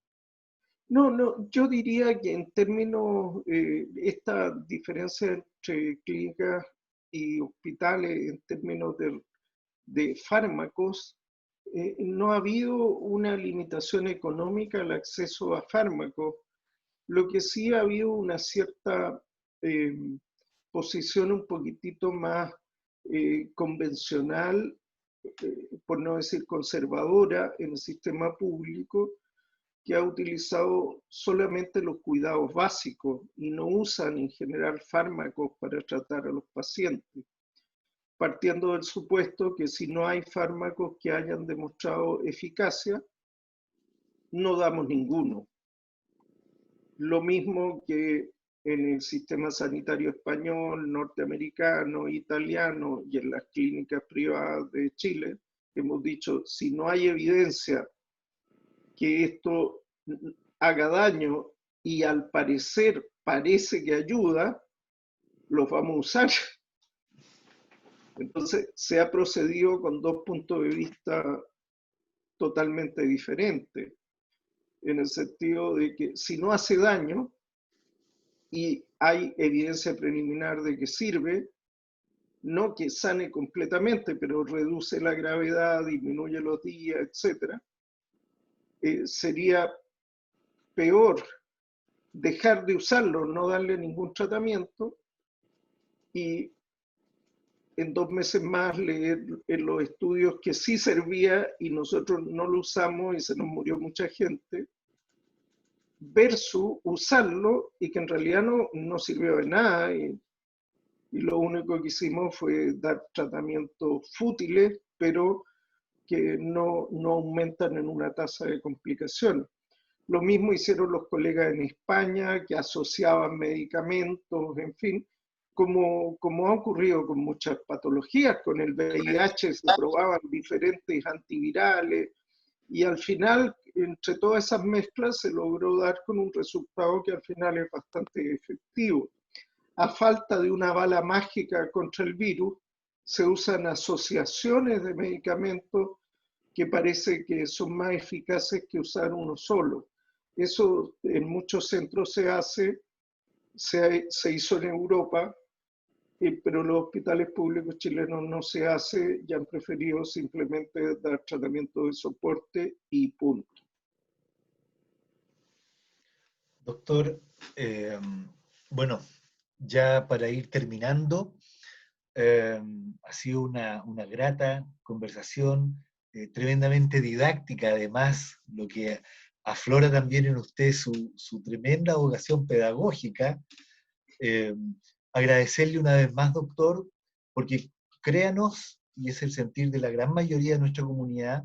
No, yo diría que en términos, esta diferencia entre clínicas y hospitales en términos de fármacos, no ha habido una limitación económica al acceso a fármacos. Lo que sí ha habido una cierta eh, posición un poquitito más convencional, por no decir conservadora, en el sistema público, que ha utilizado solamente los cuidados básicos y no usan en general fármacos para tratar a los pacientes, partiendo del supuesto que si no hay fármacos que hayan demostrado eficacia, no damos ninguno. Lo mismo que en el sistema sanitario español, norteamericano, italiano y en las clínicas privadas de Chile, hemos dicho, si no hay evidencia que esto haga daño y al parecer parece que ayuda, los vamos a usar. Entonces se ha procedido con 2 puntos de vista totalmente diferentes, en el sentido de que si no hace daño y hay evidencia preliminar de que sirve, no que sane completamente, pero reduce la gravedad, disminuye los días, etc., sería peor dejar de usarlo, no darle ningún tratamiento y en 2 meses más leer en los estudios que sí servía y nosotros no lo usamos y se nos murió mucha gente, versus usarlo y que en realidad no sirvió de nada y lo único que hicimos fue dar tratamientos fútiles, pero que no aumentan en una tasa de complicación. Lo mismo hicieron los colegas en España, que asociaban medicamentos, en fin, como ha ocurrido con muchas patologías, con el VIH se probaban diferentes antivirales y al final, entre todas esas mezclas, se logró dar con un resultado que al final es bastante efectivo. A falta de una bala mágica contra el virus, se usan asociaciones de medicamentos que parece que son más eficaces que usar uno solo. Eso en muchos centros se hace, se hizo en Europa, pero en los hospitales públicos chilenos no se hace y han preferido simplemente dar tratamiento de soporte y punto. Doctor, bueno, ya para ir terminando, ha sido una grata conversación, tremendamente didáctica además, lo que aflora también en usted su tremenda vocación pedagógica. Agradecerle una vez más, doctor, porque créanos, y es el sentir de la gran mayoría de nuestra comunidad,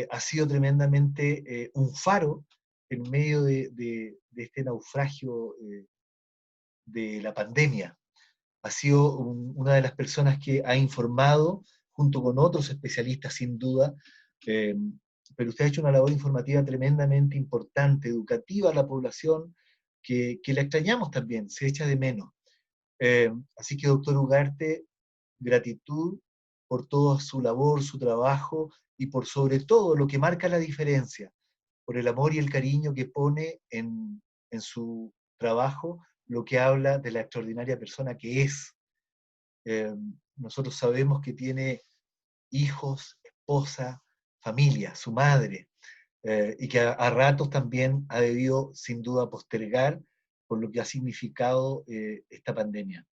ha sido tremendamente un faro en medio de este naufragio de la pandemia. Ha sido una de las personas que ha informado, junto con otros especialistas sin duda, pero usted ha hecho una labor informativa tremendamente importante, educativa a la población, que la extrañamos también, se echa de menos. Así que, doctor Ugarte, gratitud por toda su labor, su trabajo, y por sobre todo lo que marca la diferencia, por el amor y el cariño que pone en su trabajo, lo que habla de la extraordinaria persona que es. Nosotros sabemos que tiene hijos, esposa, familia, su madre, y que a ratos también ha debido sin duda postergar por lo que ha significado esta pandemia.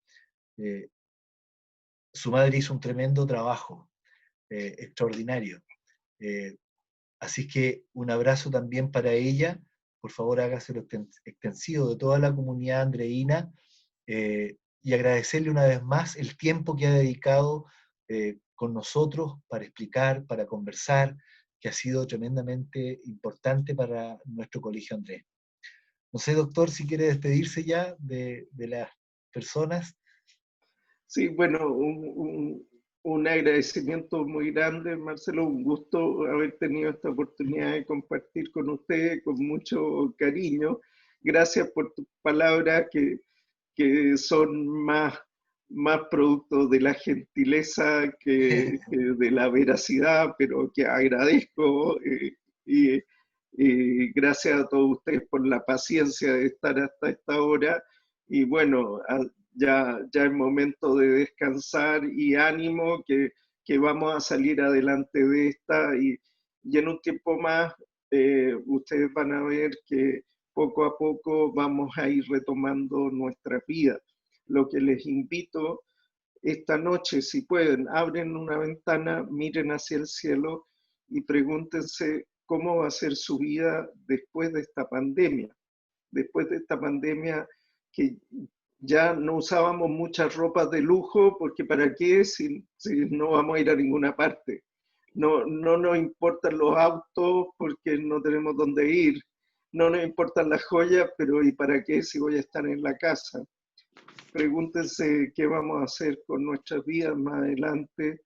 Su madre hizo un tremendo trabajo, extraordinario. Así que un abrazo también para ella, por favor hágaselo extensivo de toda la comunidad andreína, y agradecerle una vez más el tiempo que ha dedicado con nosotros para explicar, para conversar, que ha sido tremendamente importante para nuestro Colegio Andrés. No sé, doctor, si quiere despedirse ya de las personas. Sí, bueno, un agradecimiento muy grande, Marcelo, un gusto haber tenido esta oportunidad de compartir con usted con mucho cariño. Gracias por tus palabras que son más producto de la gentileza que de la veracidad, pero que agradezco. Y gracias a todos ustedes por la paciencia de estar hasta esta hora. Y bueno, ya es momento de descansar y ánimo que vamos a salir adelante de esta y en un tiempo más ustedes van a ver que poco a poco vamos a ir retomando nuestra vida. Lo que les invito esta noche, si pueden, abren una ventana, miren hacia el cielo y pregúntense cómo va a ser su vida después de esta pandemia. Después de esta pandemia que ya no usábamos muchas ropas de lujo, porque ¿para qué si no vamos a ir a ninguna parte? No nos importan los autos porque no tenemos dónde ir. No nos importan las joyas, pero ¿y para qué si voy a estar en la casa? Pregúntense qué vamos a hacer con nuestras vidas más adelante.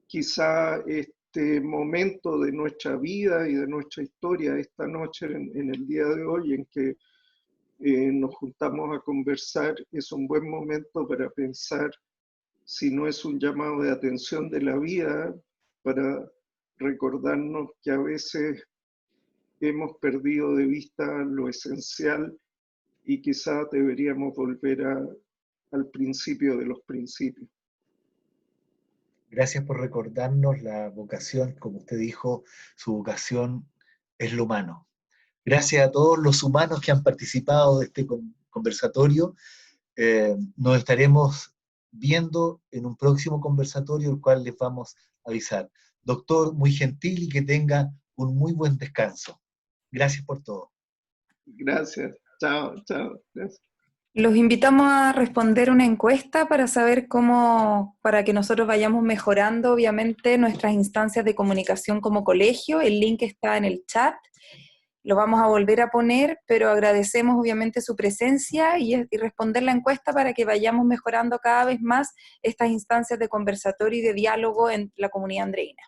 Quizá este momento de nuestra vida y de nuestra historia esta noche, en el día de hoy, en que nos juntamos a conversar, es un buen momento para pensar si no es un llamado de atención de la vida, para recordarnos que a veces hemos perdido de vista lo esencial y quizá deberíamos volver al principio de los principios. Gracias por recordarnos la vocación, como usted dijo, su vocación es lo humano. Gracias a todos los humanos que han participado de este conversatorio. Nos estaremos viendo en un próximo conversatorio, el cual les vamos a avisar. Doctor, muy gentil y que tenga un muy buen descanso. Gracias por todo. Gracias. Chao, chao. Gracias. Los invitamos a responder una encuesta para saber cómo, para que nosotros vayamos mejorando, obviamente, nuestras instancias de comunicación como colegio. El link está en el chat. lo vamos a volver a poner, pero agradecemos obviamente su presencia y responder la encuesta para que vayamos mejorando cada vez más estas instancias de conversatorio y de diálogo en la comunidad andreína.